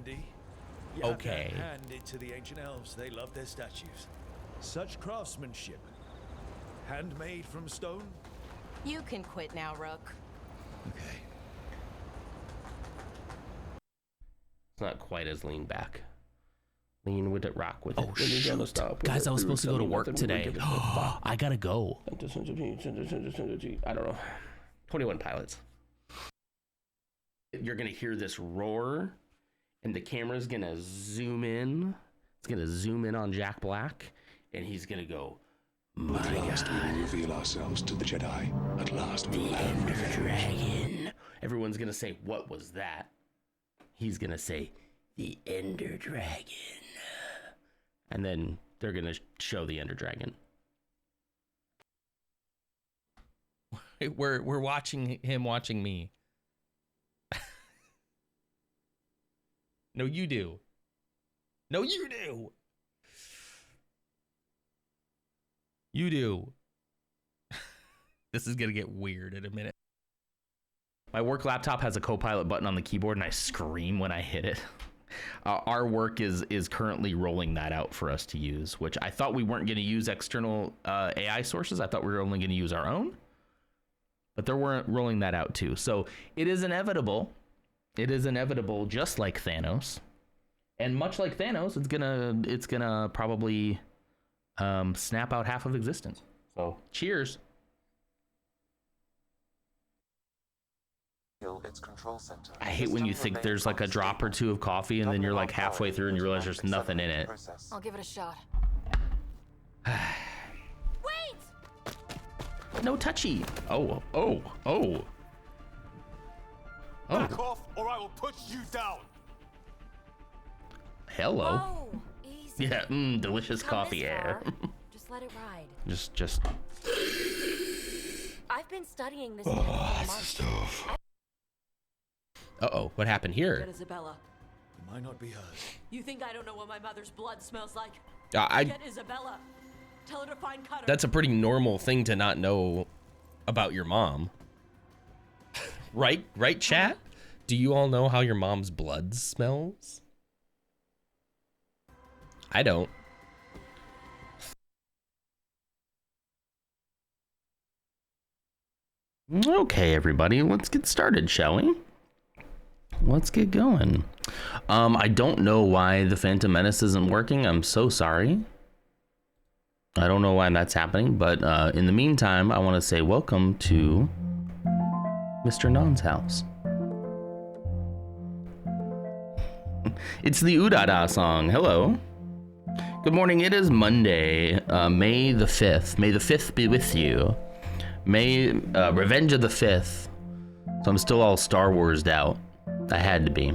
handy. You Okay. have to hand it to the ancient elves. They love their statues. Such craftsmanship. Handmade from stone. You can quit now, Rook. Okay. It's not quite as lean back. Lean with it, rock with it. Oh, shoot. Guys, I was supposed to go to work today. I gotta go. I don't know. 21 pilots. You're gonna hear this roar, and the camera's gonna zoom in. It's gonna zoom in on Jack Black, and he's gonna go, At last we will reveal ourselves to the Jedi. At last we will have revenge. Dragon. Everyone's gonna say, what was that? He's gonna say, the Ender Dragon. And then they're gonna show the Ender Dragon. We're watching him watching me. No, you do. No, you do. You do. This is gonna get weird in a minute. My work laptop has a co-pilot button on the keyboard, and I scream when I hit it. Our work is currently rolling that out for us to use, which I thought we weren't going to use external AI sources. I thought we were only going to use our own, but they're rolling that out too. So it is inevitable. It is inevitable, just like Thanos, and much like Thanos, it's gonna probably snap out half of existence. So cheers. Its control center. I hate when you think there's like a drop or two of coffee and then you're like halfway through and you realize there's nothing in it. I'll give it a shot. Wait! No touchy. Oh. Back off, or I will push you down. Hello. Oh, easy. Yeah, delicious Come coffee this air. far. Just let it ride. just. I've been studying this man for months. Uh-oh, what happened here? Get Isabella. It might not be hers. You think I don't know what my mother's blood smells like? I Get Isabella. Tell her to find Cutter. That's a pretty normal thing to not know about your mom. Right, chat? Do you all know how your mom's blood smells? I don't. Okay, everybody, let's get started, shall we? Let's get going. I don't know why the Phantom Menace isn't working. I'm so sorry. I don't know why that's happening, but in the meantime, I want to say welcome to Mr. Non's house. It's the Udada song. Hello. Good morning. It is Monday, May the 5th. May the 5th be with you. May Revenge of the 5th. So I'm still all Star Wars'd out. I had to be.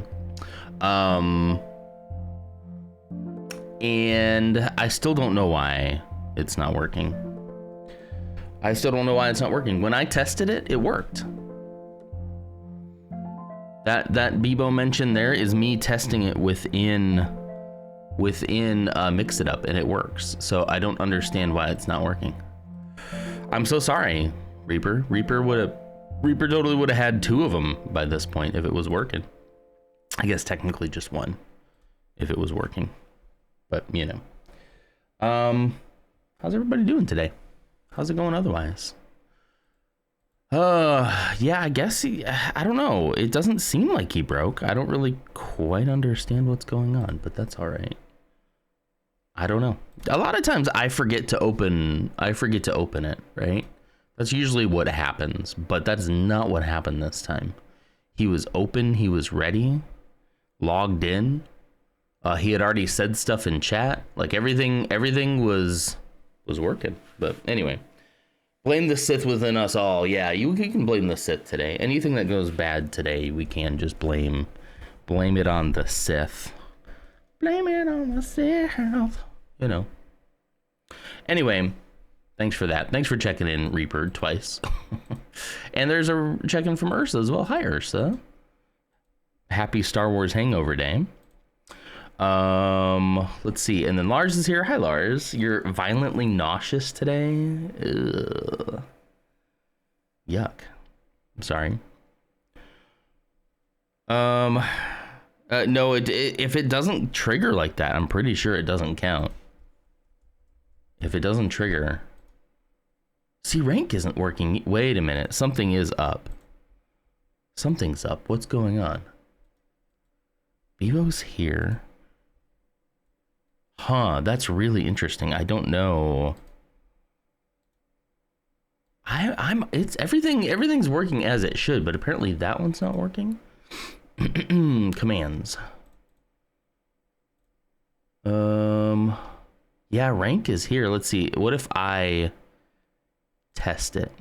And I still don't know why it's not working. I still don't know why it's not working. When I tested it, it worked. That Bebo mention there is me testing it within Mix It Up, and it works. So I don't understand why it's not working. I'm so sorry, Reaper. Reaper totally would have had 2 of them by this point if it was working. I guess technically just 1 if it was working. But, you know. How's everybody doing today? How's it going otherwise? Yeah, I guess I don't know. It doesn't seem like he broke. I don't really quite understand what's going on, but that's all right. I don't know. A lot of times I forget to open it, right? That's usually what happens, but that's not what happened this time. He was open, he was ready, logged in. He had already said stuff in chat. Like everything was working. But anyway, blame the Sith within us all. Yeah, you can blame the Sith today. Anything that goes bad today, we can just blame it on the Sith. Blame it on the Sith. You know. Anyway, thanks for that. Thanks for checking in, Reaper, twice. And there's a check-in from Ursa as well. Hi, Ursa. Happy Star Wars Hangover Day. Let's see. And then Lars is here. Hi, Lars. You're violently nauseous today. Ugh. Yuck. I'm sorry. No, if it doesn't trigger like that, I'm pretty sure it doesn't count. If it doesn't trigger. See, rank isn't working. Wait a minute. Something is up. Something's up. What's going on? Bevo's here. Huh, that's really interesting. I don't know. It's everything's working as it should, but apparently that one's not working. Commands. Yeah, rank is here. Let's see. What if I test it?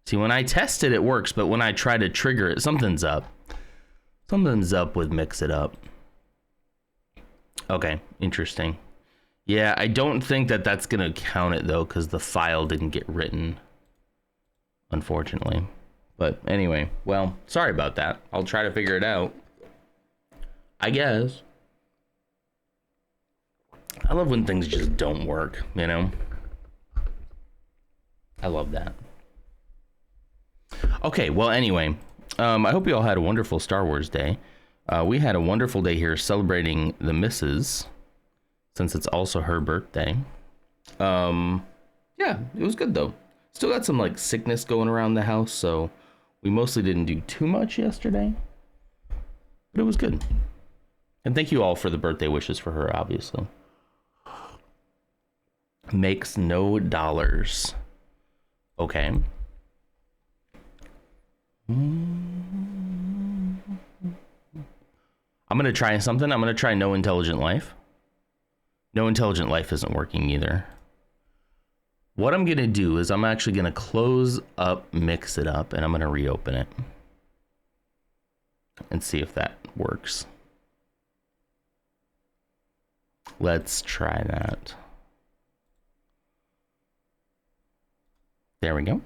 See, when I test it, it works, but when I try to trigger it, something's up. Something's up with mix it up. Okay, interesting. Yeah, I don't think that that's gonna count it though, because the file didn't get written, unfortunately. But anyway, well, sorry about that. I'll try to figure it out, I guess. I love when things just don't work, you know? I love that. Okay, well, anyway, I hope you all had a wonderful Star Wars day. We had a wonderful day here celebrating the missus, since it's also her birthday. Yeah, it was good though. Still got some like sickness going around the house, so we mostly didn't do too much yesterday, but it was good. And thank you all for the birthday wishes for her, obviously. Makes no dollars. Okay. I'm gonna try something. I'm gonna try No Intelligent Life. No Intelligent Life isn't working either. What I'm gonna do is I'm actually gonna close up, mix it up, and I'm gonna reopen it and see if that works. Let's try that. There we go.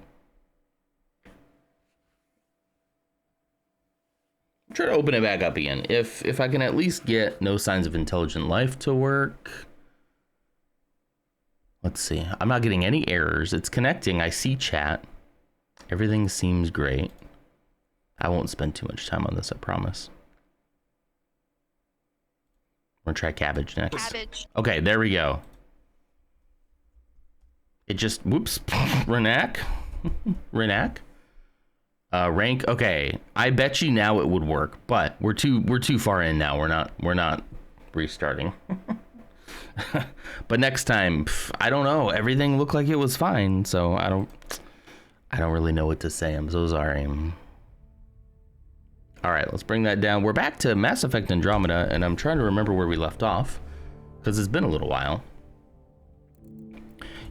Try to open it back up again. If I can at least get No Signs of Intelligent Life to work. Let's see. I'm not getting any errors. It's connecting. I see chat. Everything seems great. I won't spend too much time on this, I promise. We're gonna try cabbage next. Cabbage. Okay, there we go. It just, whoops, Renac. Renac. Rank, okay. I bet you now it would work, but we're too far in now. We're not restarting. But next time, I don't know. Everything looked like it was fine, so I don't really know what to say. I'm so sorry. All right, let's bring that down. We're back to Mass Effect Andromeda, and I'm trying to remember where we left off because it's been a little while.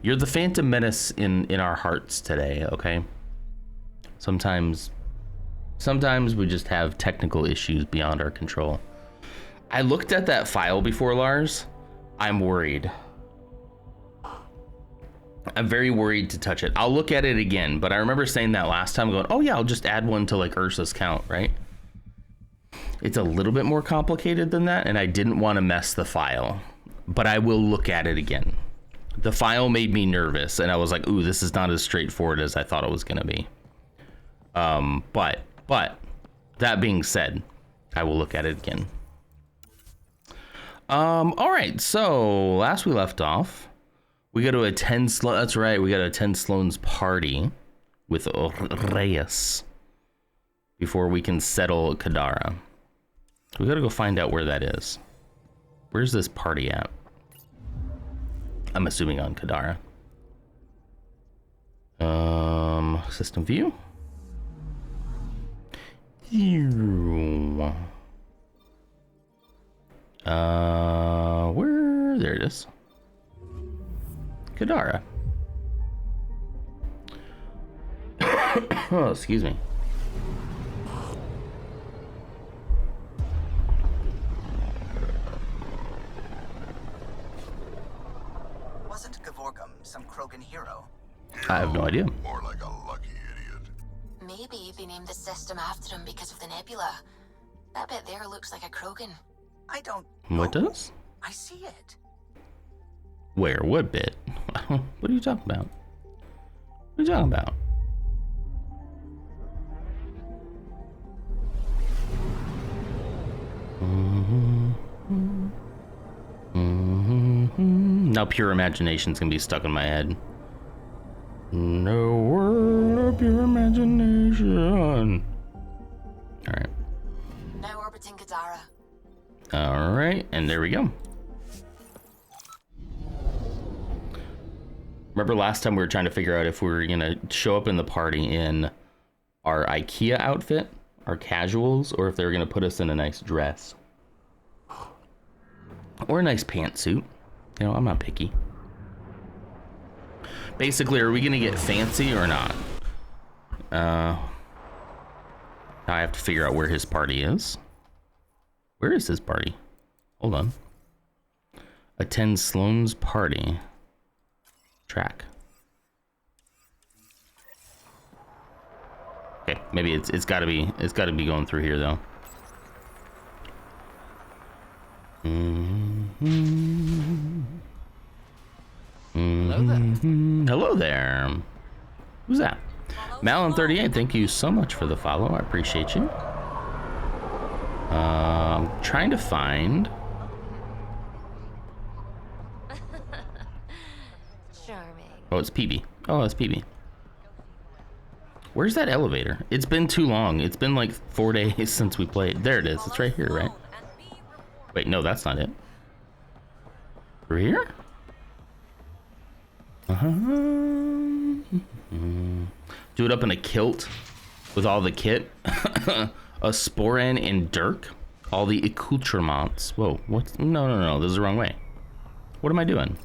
You're the Phantom Menace in our hearts today, okay? Sometimes we just have technical issues beyond our control. I looked at that file before, Lars. I'm worried. I'm very worried to touch it. I'll look at it again, but I remember saying that last time, going, oh yeah, I'll just add one to like Ursa's count, right? It's a little bit more complicated than that, and I didn't want to mess the file, but I will look at it again. The file made me nervous, and I was like, ooh, this is not as straightforward as I thought it was gonna be. But that being said, I will look at it again. All right, so last we left off, we got to attend that's right, we got to attend Sloane's party with Reyes before we can settle Kadara. We got to go find out where that is. Where's this party at? I'm assuming on Kadara. System view. Where? There it is. Kadara. Oh, excuse me. Wasn't Gavorgum some Krogan hero? I have no idea. More like a lucky idiot. Maybe they named the system after him because of the nebula. That bit there looks like a Krogan. I don't What know. does? I see it. Where? What bit? What are you talking about? What are you talking about? Now pure imagination's gonna be stuck in my head. No world of pure imagination. Alright. Now orbiting Gadara. Alright, and there we go. Remember last time we were trying to figure out if we were gonna show up in the party in our IKEA outfit, our casuals, or if they were gonna put us in a nice dress. Or a nice pantsuit. You know, I'm not picky. Basically, are we gonna get fancy or not? Now I have to figure out where his party is. Where is his party? Hold on. Attend Sloane's party. Track. Okay, maybe it's gotta be going through here though. Hello there. Hello there. Who's that? Malin38, thank you so much for the follow. I appreciate you. I'm trying to find. Charming. Oh, it's PB. Oh, it's PB. Where's that elevator? It's been too long. It's been like 4 days since we played. There it is. It's right here, right? Wait, no, that's not it. We're here? Do it up in a kilt with all the kit. A Sporan and Dirk. All the accoutrements. Whoa, what? No. This is the wrong way. What am I doing?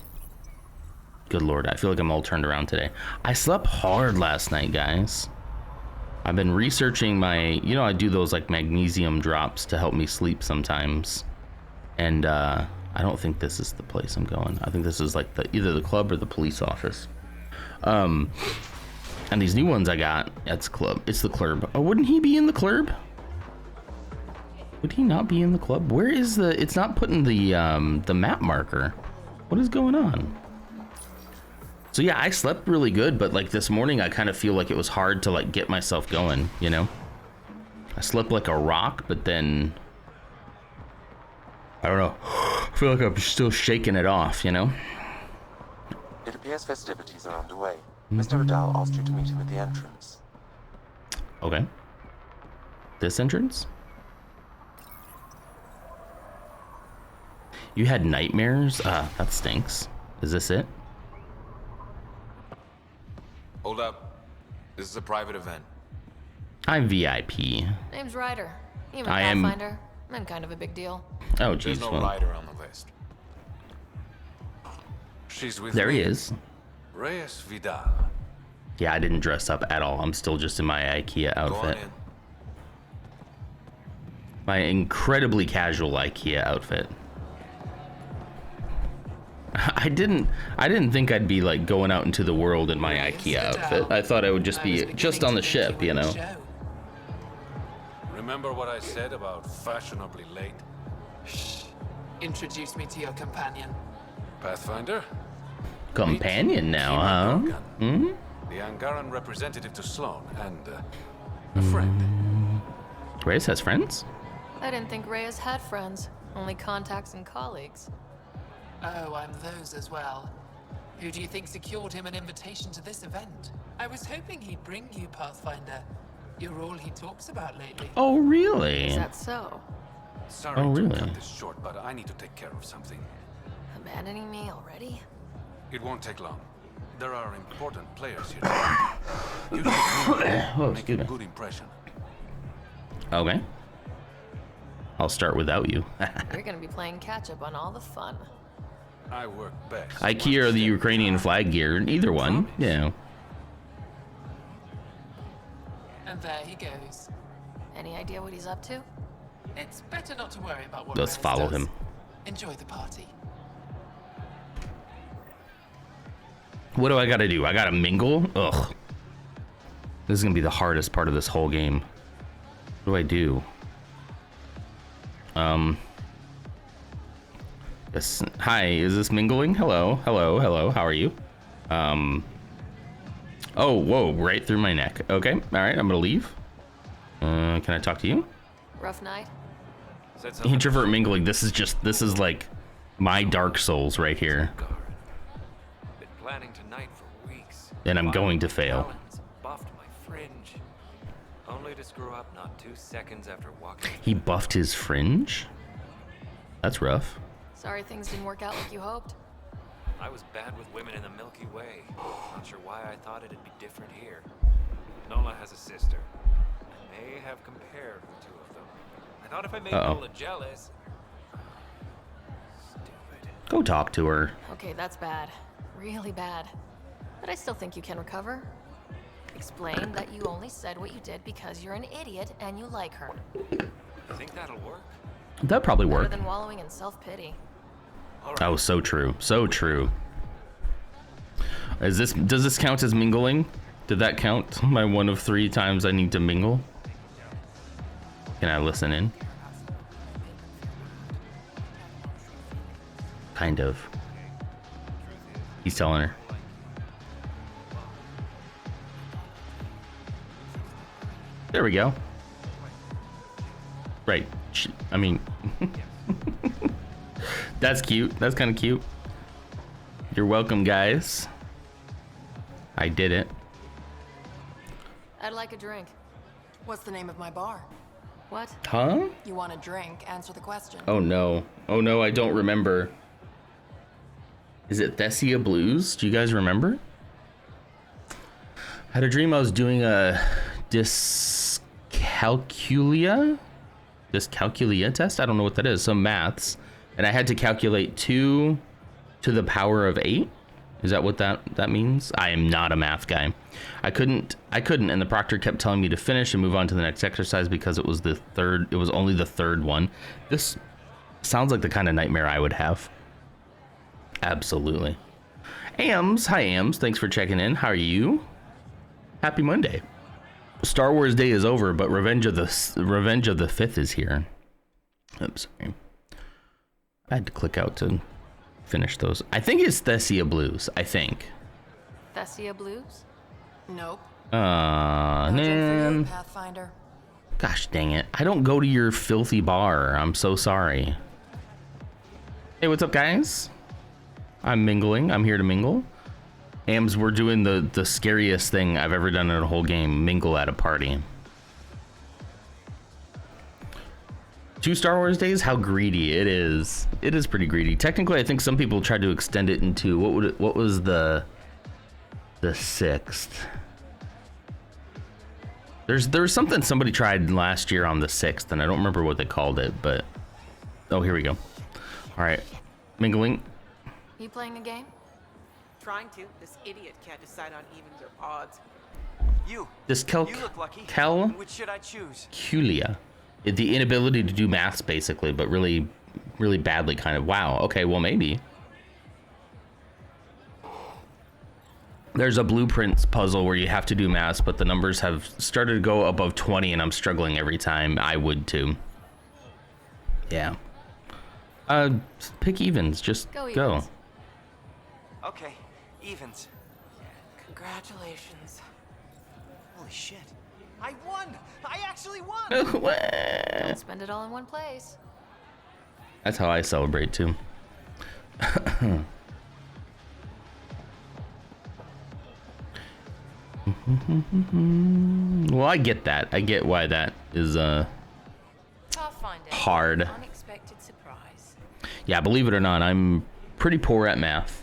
Good Lord, I feel like I'm all turned around today. I slept hard last night, guys. I've been researching my, you know, I do those like magnesium drops to help me sleep sometimes. And I don't think this is the place I'm going. I think this is like either the club or the police office. And these new ones I got, that's club. It's the club. Oh, wouldn't he be in the club? Would he not be in the club? Where is the? It's not putting the map marker. What is going on? So yeah, I slept really good, but like this morning, I kind of feel like it was hard to like get myself going. You know, I slept like a rock, but then I don't know. I feel like I'm still shaking it off. You know. It appears festivities are underway. Mr. Vidal asked you to meet him at the entrance. Okay. This entrance? You had nightmares? That stinks. Is this it? Hold up. This is a private event. I'm VIP. Name's Ryder. Even I am- Pathfinder. I'm kind of a big deal. Oh, There's geez. no Well, rider on the list. She's with there me. he is. Reyes Vidal. Yeah, I didn't dress up at all. I'm still just in my IKEA Go on outfit. in. My incredibly casual IKEA outfit. I didn't think I'd be like going out into the world in my IKEA outfit. I thought I would just be just on the ship, you know. Remember what I said about fashionably late? Shh. Introduce me to your companion. Pathfinder? Companion now, huh? Hmm? The Angaran representative to Sloane and a friend. Reyes has friends? I didn't think Reyes had friends. Only contacts and colleagues. Oh, I'm those as well. Who do you think secured him an invitation to this event? I was hoping he'd bring you, Pathfinder. You're all he talks about lately. Oh, really? Is that so? Sorry Oh, really? to cut this short, but I need to take care of something. Abandoning me already? It won't take long. There are important players here tonight. You should make excuse a me. good impression. Okay. I'll start without you. You're gonna be playing catch up on all the fun. I work best. IKEA or the Ukrainian flag gear, either one. Yeah. And there he goes. Any idea what he's up to? It's better not to worry about what Let's Reyes follow does. him. Enjoy the party. What do I gotta do? I gotta mingle? Ugh. This is gonna be the hardest part of this whole game. What do I do? Yes. Hi, is this mingling? Hello, hello. How are you? Oh, whoa, right through my neck. Okay, all right, I'm gonna leave. Can I talk to you? Rough night? Said something Introvert mingling. This is like my Dark Souls right here. guard. Been planning tonight for weeks. And I'm going to fail. Talons buffed my fringe. Only to screw up not 2 seconds after walking. He buffed his fringe? That's rough. Sorry things didn't work out like you hoped. I was bad with women in the Milky Way. Not sure why I thought it'd be different here. Nola has a sister. I may have compared the two of them. I thought if I made Nola jealous. Stupid. Go talk to her. Okay, that's bad. Really bad. But I still think you can recover. Explain that you only said what you did because you're an idiot and you like her. Think that'll work? That'd probably Better work. than wallowing in self-pity. Oh, so true. So true. Does this count as mingling? Did that count? My 1 of 3 times I need to mingle? Can I listen in? Kind of. He's telling her. There we go. Right. I mean, that's cute. That's kind of cute. You're welcome, guys. I did it. I'd like a drink. What's the name of my bar? What? Huh? You want a drink? Answer the question. Oh no. Oh no, I don't remember. Is it Thessia Blues? Do you guys remember? I had a dream I was doing a dyscalculia test. I don't know what that is. Some maths. And I had to calculate 2 to the power of 8. Is that what that means? I am not a math guy. I couldn't, and the proctor kept telling me to finish and move on to the next exercise because it was only the third one. This sounds like the kind of nightmare I would have. Absolutely. Ams, hi Ams, thanks for checking in. How are you? Happy Monday. Star Wars Day is over, but Revenge of the 5th is here. Oops, sorry. I had to click out to finish those. I think it's Thessia Blues. I think. Thessia Blues? Nope. Man. Pathfinder. Gosh dang it. I don't go to your filthy bar. I'm so sorry. Hey, what's up, guys? I'm mingling. I'm here to mingle. Ams, we're doing the scariest thing I've ever done in a whole game. Mingle at a party. 2 Star Wars days? How greedy it is. It is pretty greedy. Technically, I think some people tried to extend it into what was the 6th? There's something somebody tried last year on the 6th, and I don't remember what they called it, but oh, here we go. All right, mingling. You playing a game? Trying to. This idiot can't decide on evens or odds. You look lucky. Which should I choose? Calculia. The inability to do maths, basically, but really, really badly, kind of. Wow. Okay, well, maybe. There's a blueprints puzzle where you have to do maths, but the numbers have started to go above 20, and I'm struggling every time. I would too. Yeah. Pick evens. Just go. Evens. Okay, evens. Congratulations. Holy shit. I won! I actually won! Don't spend it all in one place. That's how I celebrate too. Well, I get that. I get why that is hard. Unexpected surprise. Yeah, believe it or not, I'm pretty poor at math.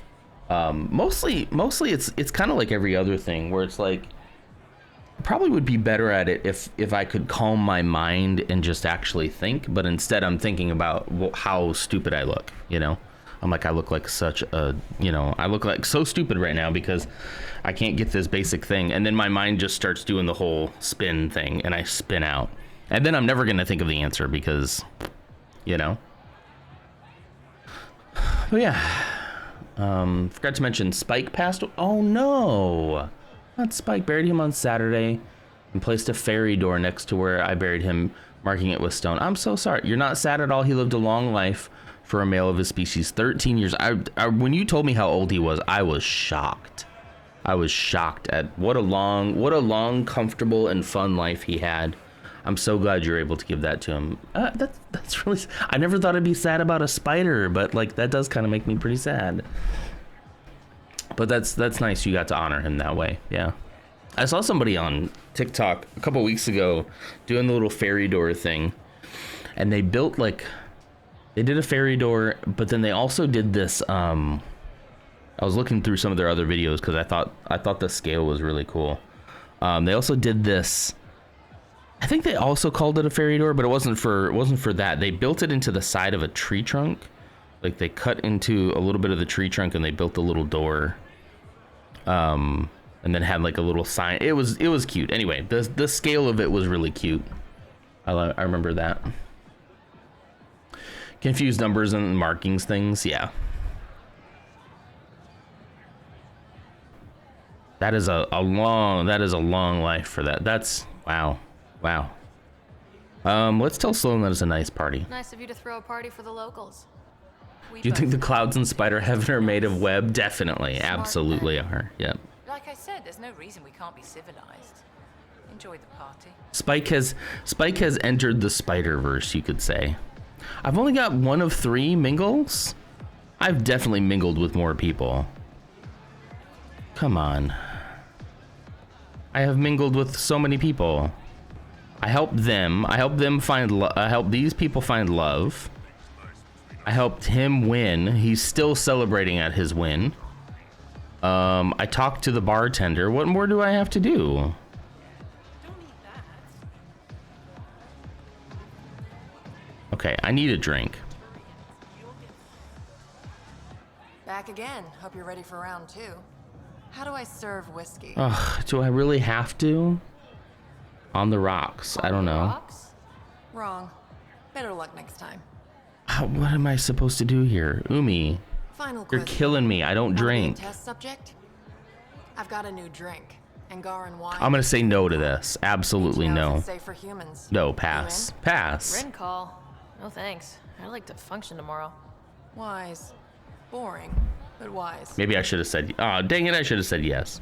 Mostly it's kind of like every other thing where it's like probably would be better at it if I could calm my mind and just actually think, but instead I'm thinking about how stupid I look, you know? I'm like, I look like such a, I look like so stupid right now because I can't get this basic thing. And then my mind just starts doing the whole spin thing and I spin out. And then I'm never going to think of the answer because, But yeah. Forgot to mention Spike passed. Oh no. Not Spike. Buried him on Saturday and placed a fairy door next to where I buried him, marking it with stone. I'm so sorry. You're not sad at all. He lived a long life for a male of his species. 13 years. When you told me how old he was, I was shocked. I was shocked at what a long, comfortable and fun life he had. I'm so glad you're able to give that to him. That's really. I never thought I'd be sad about a spider, but like that does kind of make me pretty sad. But that's nice. You got to honor him that way. Yeah. I saw somebody on TikTok a couple weeks ago doing the little fairy door thing, and they built like, they did a fairy door, but then they also did this. I was looking through some of their other videos because I thought the scale was really cool. They also did this. I think they also called it a fairy door, but it wasn't for that. They built it into the side of a tree trunk. Like they cut into a little bit of the tree trunk and they built a little door. And then had like a little sign. It was cute. Anyway, the scale of it was really cute. I remember that. Confused numbers and markings things. Yeah. That is a long life for that. That's wow. Let's tell Sloan that it's a nice party. Nice of you to throw a party for the locals. Do you think the clouds in Spider Heaven are made of web? Definitely, absolutely are. Yep. Like I said, there's no reason we can't be civilized. Enjoy the party. Spike has entered the Spider-Verse, you could say. I've only got 1 of 3 mingles. I've definitely mingled with more people. Come on. I have mingled with so many people. I helped them. I helped these people find love. I helped him win. He's still celebrating at his win. I talked to the bartender. What more do I have to do? Okay, I need a drink. Back again. Hope you're ready for round 2. How do I serve whiskey? Ugh, do I really have to? On the rocks. I don't know. Rocks? Wrong. Better luck next time. What am I supposed to do here? Umi, Final you're question. killing me. I don't drink. Test subject? I've got a new drink. Angaran wine. I'm gonna say no to this. Absolutely no. Safe for humans. No, pass. Pass. Rin call. No thanks. I'd like to function tomorrow. Wise. Boring, but wise. Maybe I should have said. Oh, dang it! I should have said yes.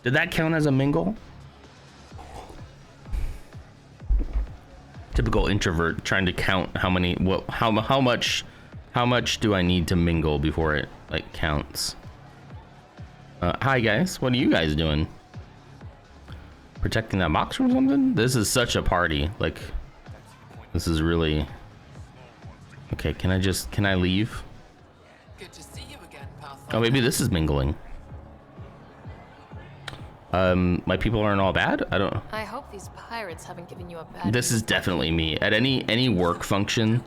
Did that count as a mingle? Typical introvert trying to count how many. How much do I need to mingle before it like counts? Hi guys, what are you guys doing? Protecting that box from something? This is such a party. Like, this is really. Okay, can I leave? Good to see you again, Pathfinder. Oh, maybe this is mingling. My people aren't all bad? I don't. I hope these pirates haven't given you a bad. This is definitely me. At any work function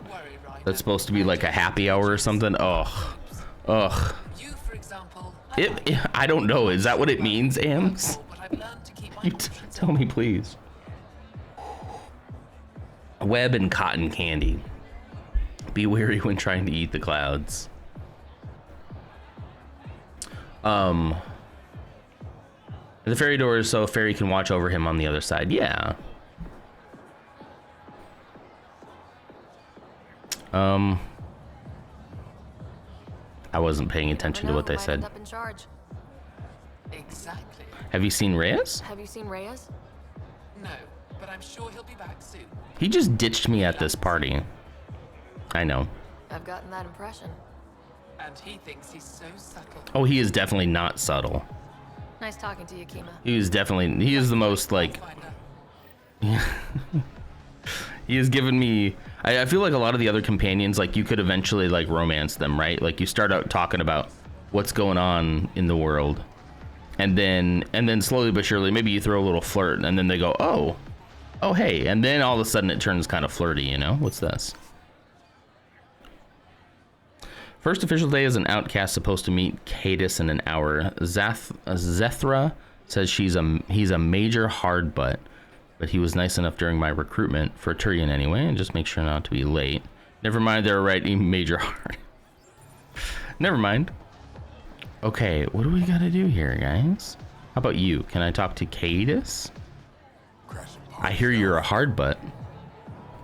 that's supposed to be like a happy hour or something. Ugh. You, for example. I don't know. Is that what it means, Ams? You tell me, please. Web and cotton candy. Be wary when trying to eat the clouds. The fairy door is so a fairy can watch over him on the other side. Yeah. I wasn't paying attention to what they said. Up in charge. Exactly. Have you seen Reyes? Have you seen Reyes? No, but I'm sure he'll be back soon. He just ditched me at this party. I know. I've gotten that impression. And he thinks he's so subtle. Oh, he is definitely not subtle. Nice talking to you, Kima. He is the most like. He has given me. I feel like a lot of the other companions, like you could eventually like romance them, right? Like you start out talking about what's going on in the world, and then slowly but surely, maybe you throw a little flirt, and then they go, oh hey, and then all of a sudden it turns kind of flirty, you know? What's this? First official day as an outcast supposed to meet Cadis in an hour. Zethra says he's a major hard butt, but he was nice enough during my recruitment for Turian anyway, and just make sure not to be late. Never mind, they're right, major hard. Never mind. Okay, what do we gotta do here, guys? How about you? Can I talk to Cadis? I hear you're a hard butt.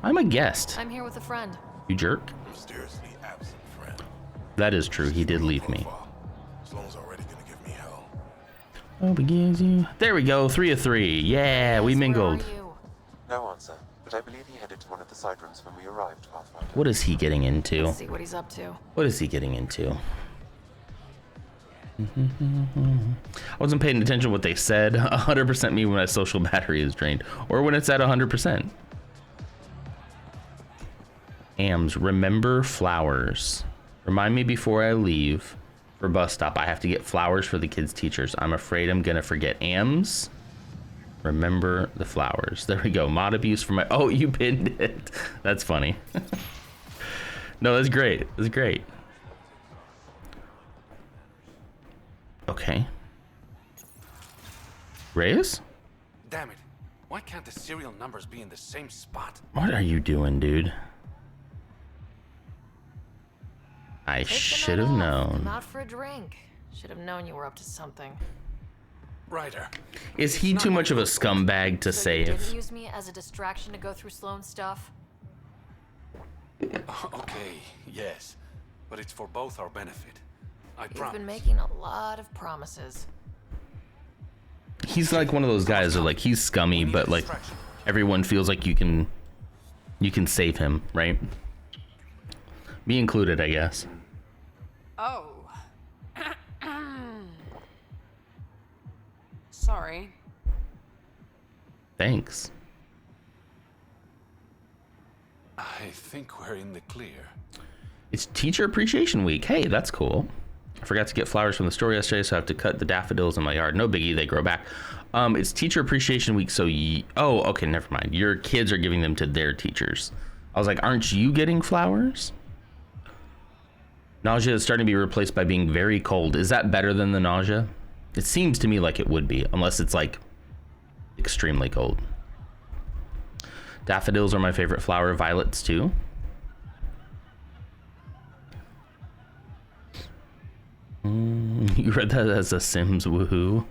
I'm a guest. I'm here with a friend. You jerk. That is true. He did leave me. Oh, begins you. There we go. 3 of 3. Yeah, we mingled. No one's I believe he headed to one of the side rooms when we arrived, Pathfinder. What is he getting into? Let's see what he's up to. What is he getting into? I wasn't paying attention to what they said. 100% me when my social battery is drained, or when it's at 100%. Ams, remember flowers. Remind me before I leave for bus stop. I have to get flowers for the kids' teachers. I'm afraid I'm gonna forget. Ams, remember the flowers. There we go. Mod abuse for my. Oh, you pinned it. That's funny. No, that's great. That's great. Okay. Reyes? Damn it. Why can't the serial numbers be in the same spot? What are you doing, dude? I should have known. Come out for a drink. Should have known you were up to something. Ryder. Is he too much of a scumbag to So save? You didn't use me as a distraction to go through Sloane's stuff? Okay, yes. But it's for both our benefit. I You've promise. been making a lot of promises. He's like one of those guys that like he's scummy, but like everyone feels like you can save him, right? Me included, I guess. Oh. Sorry. Thanks. I think we're in the clear. It's Teacher Appreciation Week. Hey, that's cool. I forgot to get flowers from the store yesterday, so I have to cut the daffodils in my yard. No biggie, they grow back. It's Teacher Appreciation Week, so oh, okay, never mind. Your kids are giving them to their teachers. I was like, aren't you getting flowers? Nausea is starting to be replaced by being very cold. Is that better than the nausea? It seems to me like it would be, unless it's like extremely cold. Daffodils are my favorite flower. Violets too. You read that as a Sims woohoo.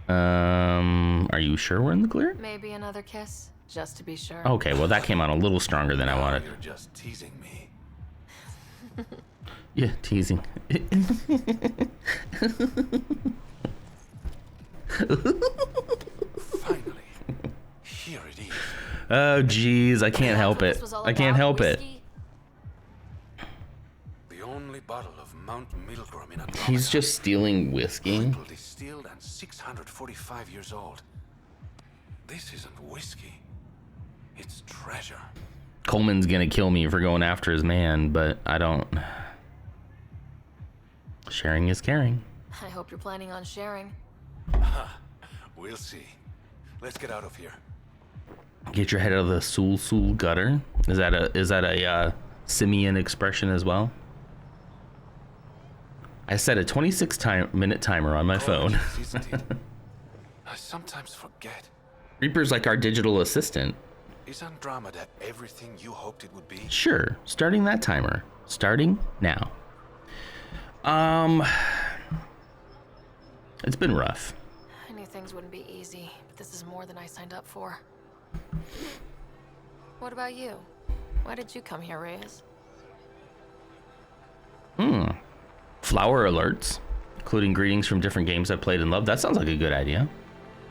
Are you sure we're in the clear? Maybe another kiss, just to be sure. Okay, well that came out a little stronger than I wanted. You're just teasing me. Yeah, teasing. Finally, here it is. Oh geez, I can't help it. I can't help it. The only bottle of Mount Milgram in Andromeda. He's just stealing whiskey. Triple distilled and 645 years old. This isn't whiskey. It's treasure. Coleman's gonna kill me for going after his man, but I don't. Sharing is caring. I hope you're planning on sharing. We'll see. Let's get out of here. Get your head out of the Sul gutter. Is that a simian expression as well? I set a 26-minute timer on my phone. I sometimes forget. Reaper's like our digital assistant. Is Andromeda everything you hoped it would be? Sure. Starting that timer. Starting now. It's been rough. I knew things wouldn't be easy, but this is more than I signed up for. What about you? Why did you come here, Reyes? Flower alerts, including greetings from different games I've played and loved. That sounds like a good idea.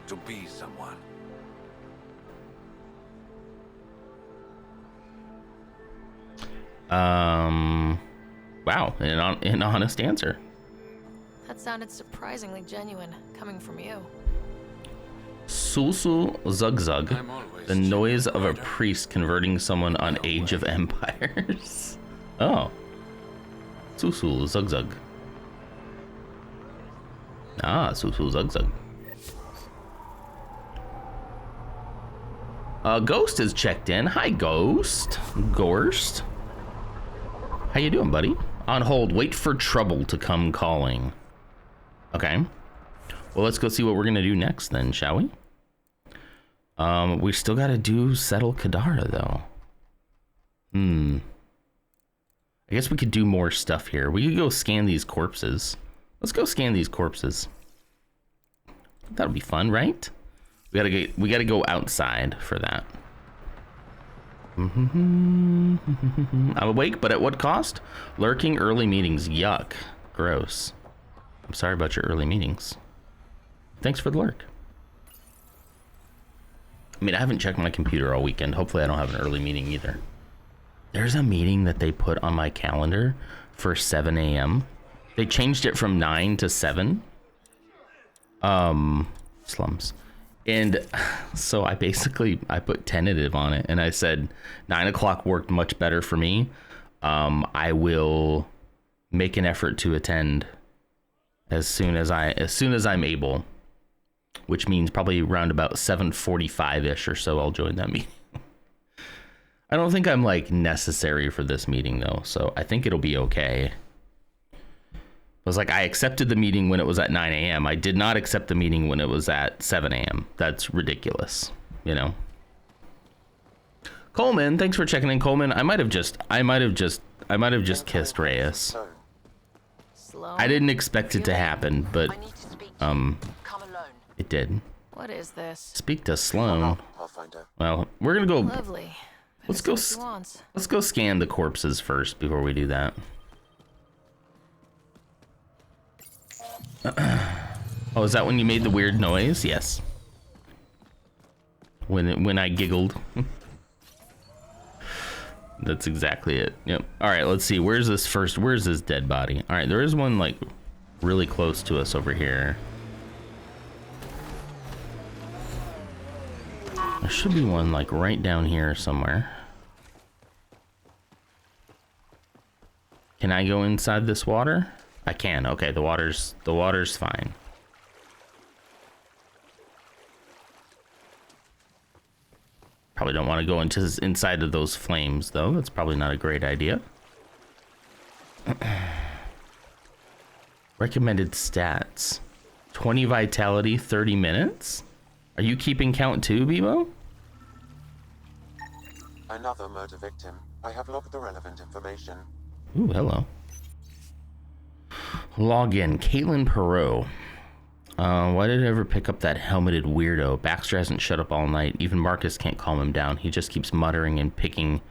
To be someone. Wow, an honest answer. That sounded surprisingly genuine, coming from you. Sul Zug Zug, the noise of a priest converting someone on Age of Empires. Oh. Sul Zug Zug. Ah, Sul Zug Zug. Ghost has checked in. Hi, Ghost. Gorst. How you doing, buddy? On hold. Wait for trouble to come calling. Okay. Well, let's go see what we're gonna do next then, shall we? We still gotta do settle Kadara though. I guess we could do more stuff here. We could go scan these corpses. Let's go scan these corpses. That'll be fun, right? We gotta go outside for that. I'm awake, but at what cost? Lurking early meetings. Yuck. Gross. I'm sorry about your early meetings. Thanks for the lurk. I mean, I haven't checked my computer all weekend. Hopefully I don't have an early meeting either. There's a meeting that they put on my calendar for 7 a.m. They changed it from 9 to 7. Slums. And so I put tentative on it, and I said 9 o'clock worked much better for me. I will make an effort to attend as soon as I'm able, which means probably around about 7:45-ish or so I'll join that meeting. I don't think I'm like necessary for this meeting though, so I think it'll be okay. It was like I accepted the meeting when it was at 9 a.m. I did not accept the meeting when it was at 7 a.m. That's ridiculous, you know. Coleman, thanks for checking in, Coleman. I might have just kissed Reyes. I didn't expect it to happen, but it did. What is this? Speak to Sloan. Well, we're gonna go. Lovely. Let's go scan the corpses first before we do that. Oh, is that when you made the weird noise? Yes. When I giggled. That's exactly it. Yep. All right, let's see. Where's this dead body? All right, there is one like really close to us over here. There should be one like right down here somewhere. Can I go inside this water? I can. Okay, the water's fine. Probably don't want to go inside of those flames though. That's probably not a great idea. Recommended stats. 20 vitality, 30 minutes? Are you keeping count too, Bebo? Another murder victim. I have logged the relevant information. Ooh, hello. Login, Caitlin Perot. Why did I ever pick up that helmeted weirdo? Baxter hasn't shut up all night. Even Marcus can't calm him down. He just keeps muttering and picking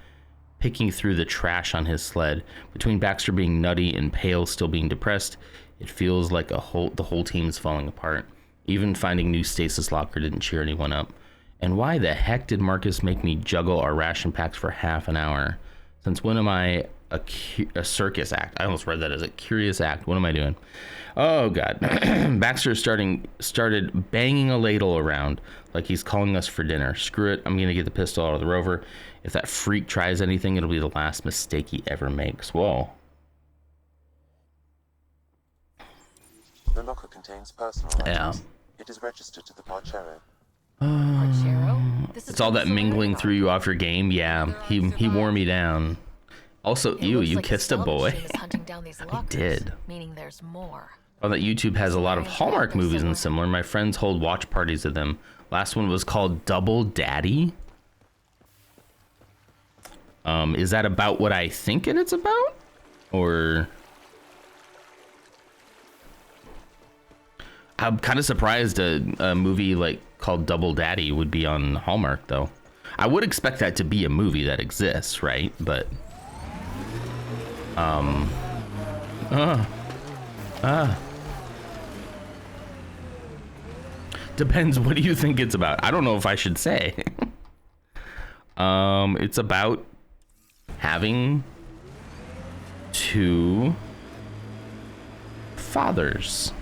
through the trash on his sled. Between Baxter being nutty and Pale still being depressed, it feels like the whole team's falling apart. Even finding new stasis locker didn't cheer anyone up. And why the heck did Marcus make me juggle our ration packs for half an hour? Since when am I a circus act? I almost read that as a curious act. What am I doing? Oh god. Baxter started banging a ladle around like he's calling us for dinner. Screw it, I'm gonna get the pistol out of the rover. If that freak tries anything, it'll be the last mistake he ever makes. Whoa. The locker contains personal items. It is registered to the Parchero. It's all that mingling threw you off your game. Yeah, he wore me down. Also, you kissed a boy. I did. Meaning there's more. Oh, that YouTube has a lot of Hallmark movies and similar. My friends hold watch parties of them. Last one was called Double Daddy. Is that about what I think it's about? Or... I'm kind of surprised a movie like called Double Daddy would be on Hallmark though. I would expect that to be a movie that exists, right? But depends. What do you think it's about? I don't know if I should say. It's about having two fathers.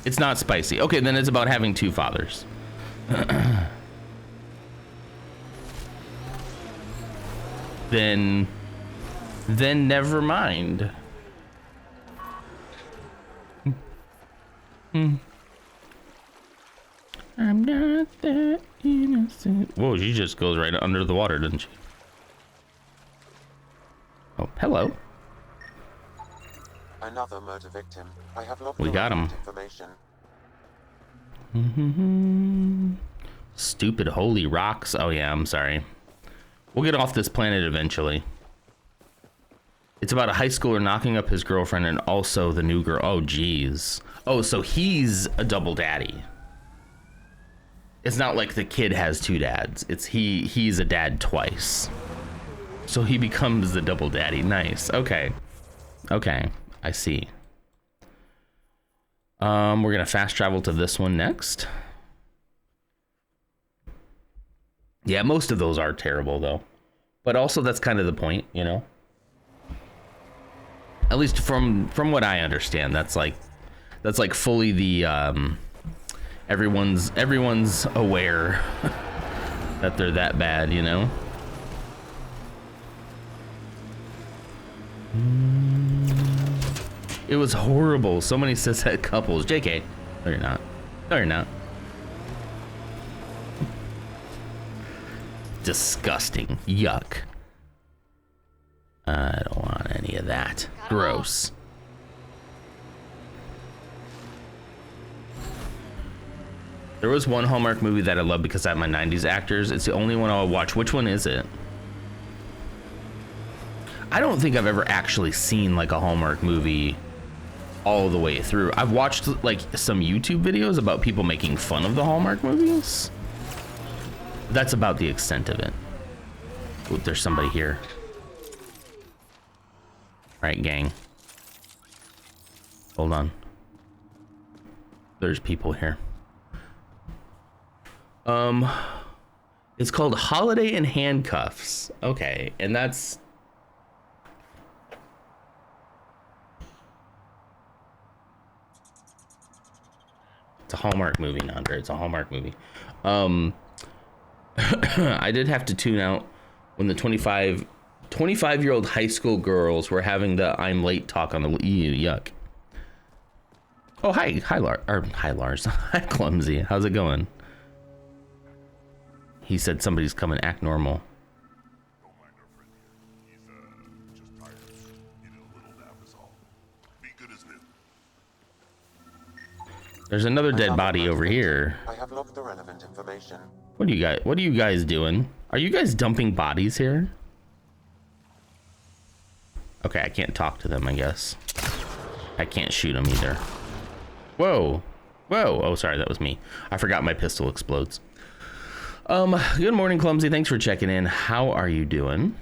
It's not spicy. Okay, then it's about having two fathers. Then never mind. I'm not that innocent. Whoa, she just goes right under the water, doesn't she? Oh, hello. Another murder victim. I have logged We got him. Information. Stupid holy rocks. Oh yeah, I'm sorry. We'll get off this planet eventually. It's about a high schooler knocking up his girlfriend and also the new girl. Oh geez. Oh, so he's a double daddy. It's not like the kid has two dads. It's he's a dad twice. So he becomes the double daddy. Nice. Okay. Okay. I see. We're gonna fast travel to this one next. Yeah, most of those are terrible though. But also that's kind of the point, you know? At least from what I understand, that's like fully the everyone's aware that they're that bad, you know? It was horrible. So many cishet couples. JK. No, you're not. No, you're not. Disgusting. Yuck. I don't want any of that. Gross. There was one Hallmark movie that I love because I have my 90s actors. It's the only one I'll watch. Which one is it? I don't think I've ever actually seen like a Hallmark movie all the way through. I've watched like some YouTube videos about people making fun of the Hallmark movies. That's about the extent of it. Ooh, there's somebody here. All right, gang. Hold on. There's people here. It's called Holiday in Handcuffs. Okay, and that's... It's a Hallmark movie, Andre. It's a Hallmark movie. I did have to tune out when the 25-year-old high school girls were having the I'm late talk on the yuck. Oh, hi Lars. Hi, Clumsy. How's it going? He said somebody's coming. Act normal. There's another dead body over here. I have logged the relevant information. What are you guys doing? Are you guys dumping bodies here? Okay, I can't talk to them, I guess. I can't shoot them either. Whoa. Whoa. Oh, sorry, that was me. I forgot my pistol explodes. Good morning, Clumsy. Thanks for checking in. How are you doing?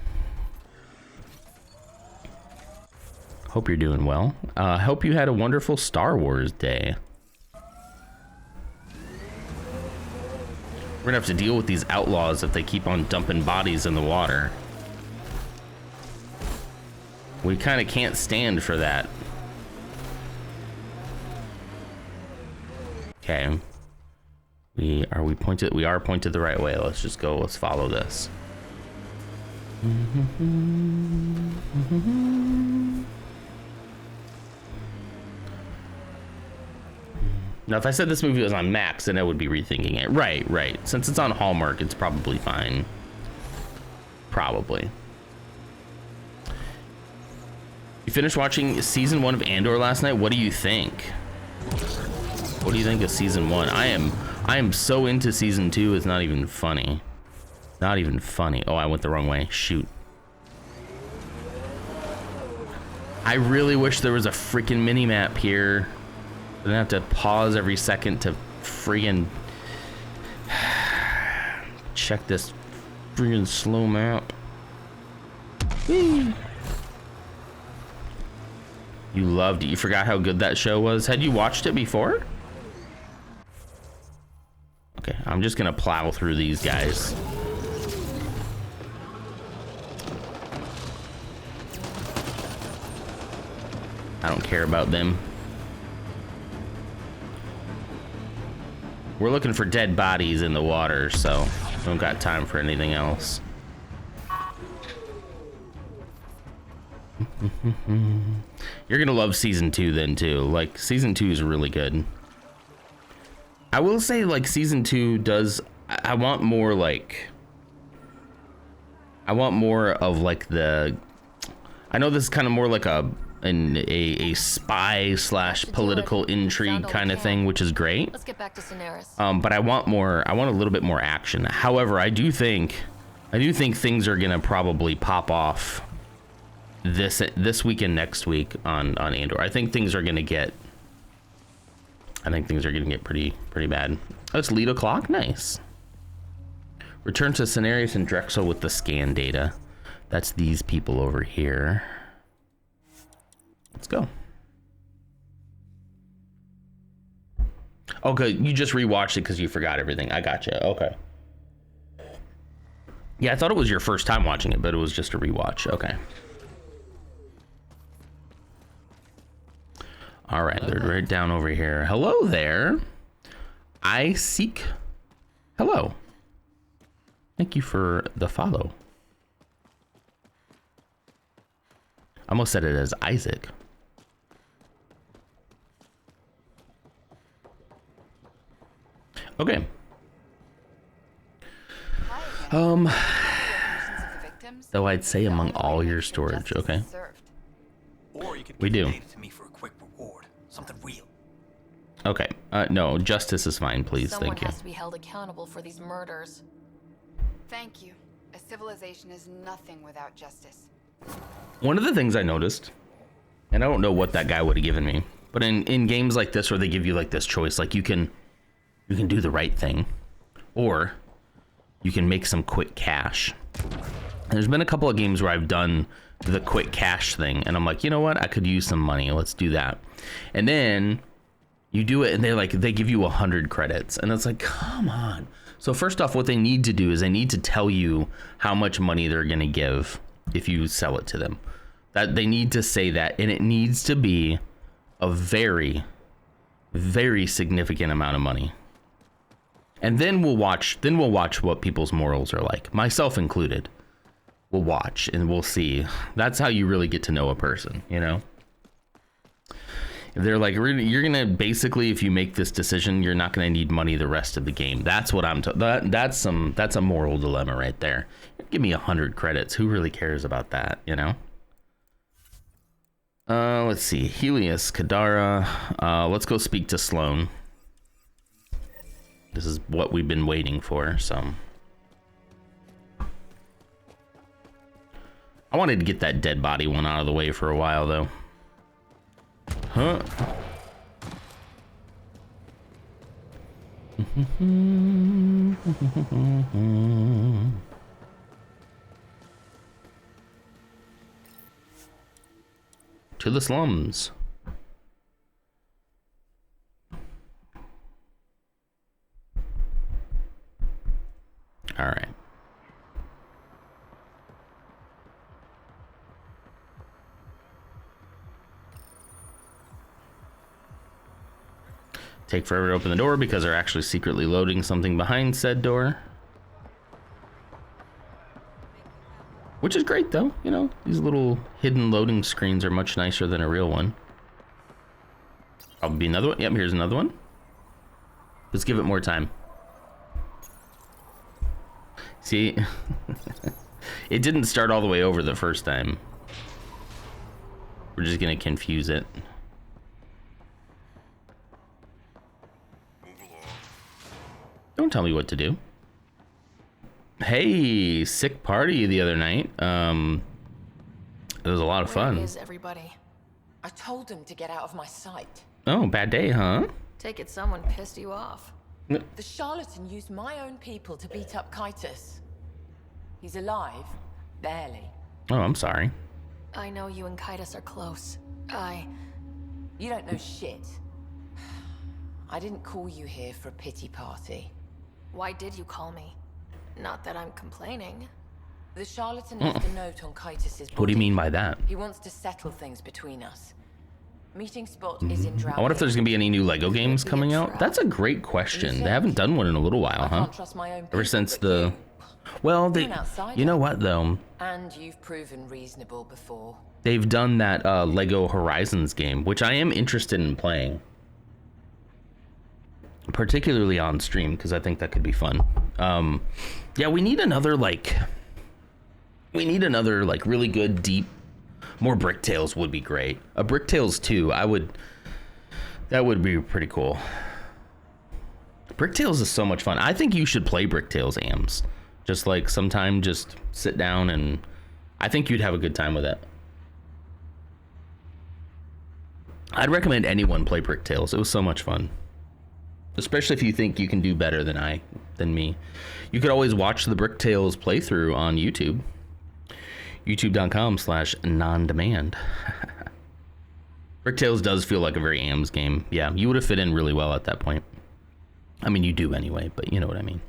Hope you're doing well. Hope you had a wonderful Star Wars day. We're gonna have to deal with these outlaws if they keep on dumping bodies in the water. We kind of can't stand for that. Okay. We are pointed the right way. Let's just go. Let's follow this. Now, if I said this movie was on Max, then I would be rethinking it. Right. Since it's on Hallmark, it's probably fine. Probably. You finished watching season 1 of Andor last night. What do you think? What do you think of season 1? I am so into season 2. It's not even funny. Not even funny. Oh, I went the wrong way. Shoot. I really wish there was a freaking mini map here. I didn't have to pause every second to friggin' check this friggin' slow map. Whee. You loved it. You forgot how good that show was. Had you watched it before? Okay, I'm just gonna plow through these guys. I don't care about them. We're looking for dead bodies in the water, so we don't got time for anything else. You're gonna love season 2 then too. Like, season 2 is really good. I will say, like, season 2 does, I want more of like the, I know this is kind of more like a spy / political intrigue kind of thing, which is great. Let's get back to Daenerys. But I want a little bit more action. However, I do think things are gonna probably pop off this week and next week on Andor. I think things are gonna get pretty bad. Oh, it's lead o'clock. Nice. Return to Daenerys and Drexel with the scan data. That's these people over here. Let's go. Okay, you just rewatched it because you forgot everything. I gotcha. Okay. Yeah, I thought it was your first time watching it, but it was just a rewatch. Okay. All right, they're right down over here. Hello there. I seek. Hello. Thank you for the follow. I almost said it as Isaac. Okay. Though I'd say among all your storage. Okay. We do. Something real. Okay. No, justice is fine, please. Someone Thank you. has to be held accountable for these murders. Thank you. A civilization is nothing without justice. One of the things I noticed, and I don't know what that guy would have given me, but in games like this where they give you like this choice, like you can do the right thing, or you can make some quick cash. And there's been a couple of games where I've done the quick cash thing, and I'm like, you know what? I could use some money. Let's do that. And then you do it, and they give you 100 credits, and it's like, come on. So first off, what they need to do is they need to tell you how much money they're going to give if you sell it to them. That they need to say that, and it needs to be a very, very significant amount of money. And then we'll watch what people's morals are like, myself included. We'll watch and we'll see. That's how you really get to know a person, you know? If they're like, you're gonna basically, if you make this decision, you're not gonna need money the rest of the game. That's what that's a moral dilemma right there. Give me 100 credits. Who really cares about that, you know? Let's see. Helios, Kadara. Let's go speak to Sloan. This is what we've been waiting for, so. I wanted to get that dead body one out of the way for a while, though. Huh? To the slums. All right. Take forever to open the door because they're actually secretly loading something behind said door. Which is great though, you know, these little hidden loading screens are much nicer than a real one. Probably be another one. Yep, here's another one. Let's give it more time. See, it didn't start all the way over the first time. We're just gonna confuse it. Don't tell me what to do. Hey, sick party the other night. It was a lot of fun. Where is everybody? I told them to get out of my sight. Oh, bad day, huh? Take it someone pissed you off. The charlatan used my own people to beat up Kaitis. He's alive, barely. Oh, I'm sorry. I know you and Kaitis are close. You don't know shit. I didn't call you here for a pity party. Why did you call me? Not that I'm complaining. The charlatan left a note on Kaitis' body. What do you mean by that? He wants to settle things between us. Meeting spot is in Drow. I wonder if there's gonna be any new Lego games coming out. That's a great question. They haven't done one in a little while, huh? Ever since the... Well, you know what though? And you've proven reasonable before. They've done that Lego Horizons game, which I am interested in playing. Particularly on stream, because I think that could be fun. Yeah, we need another like really good, deep, more Brick Tales would be great. A Brick Tales 2, that would be pretty cool. Brick Tales is so much fun. I think you should play Brick Tales, Ams. Just like sometime, just sit down and I think you'd have a good time with it. I'd recommend anyone play Brick Tales. It was so much fun. Especially if you think you can do better than me. You could always watch the Brick Tales playthrough on YouTube. YouTube.com/non-demand. Brick Tales does feel like a very AMS game. Yeah, you would have fit in really well at that point. I mean, you do anyway, but you know what I mean.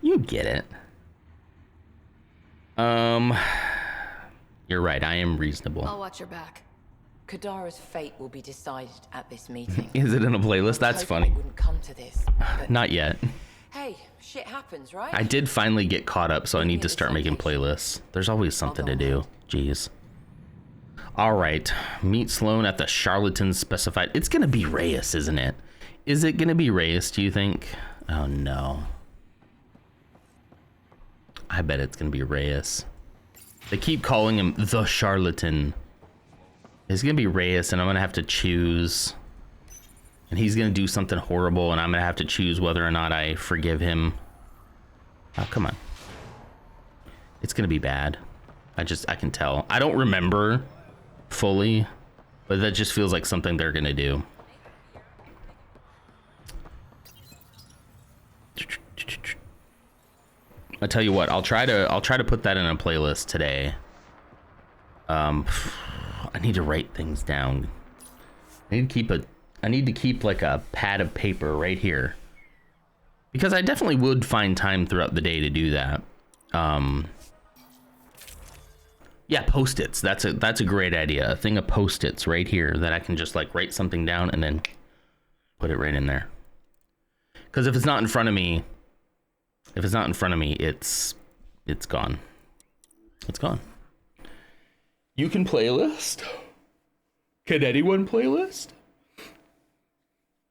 You get it. You're right. I am reasonable. I'll watch your back. Kadara's fate will be decided at this meeting. Is it in a playlist? That's funny. It wouldn't come to this. Not yet. Hey, shit happens, right? I did finally get caught up, so I need to start making playlists. There's always something to do. Jeez. All right. Meet Sloan at the Charlatan specified. It's going to be Reyes, isn't it? Is it going to be Reyes, do you think? Oh, no. I bet it's going to be Reyes. They keep calling him the Charlatan. It's going to be Reyes, and I'm going to have to choose. And he's going to do something horrible, and I'm going to have to choose whether or not I forgive him. Oh, come on. It's going to be bad. I can tell. I don't remember fully, but that just feels like something they're going to do. I tell you what, I'll try to put that in a playlist today. I need to write things down. I need to keep like a pad of paper right here, because I definitely would find time throughout the day to do that. Yeah, post-its. That's a great idea. A thing of post-its right here that I can just like write something down and then put it right in there. Because if it's not in front of me, it's gone. It's gone. You can playlist. Can anyone playlist?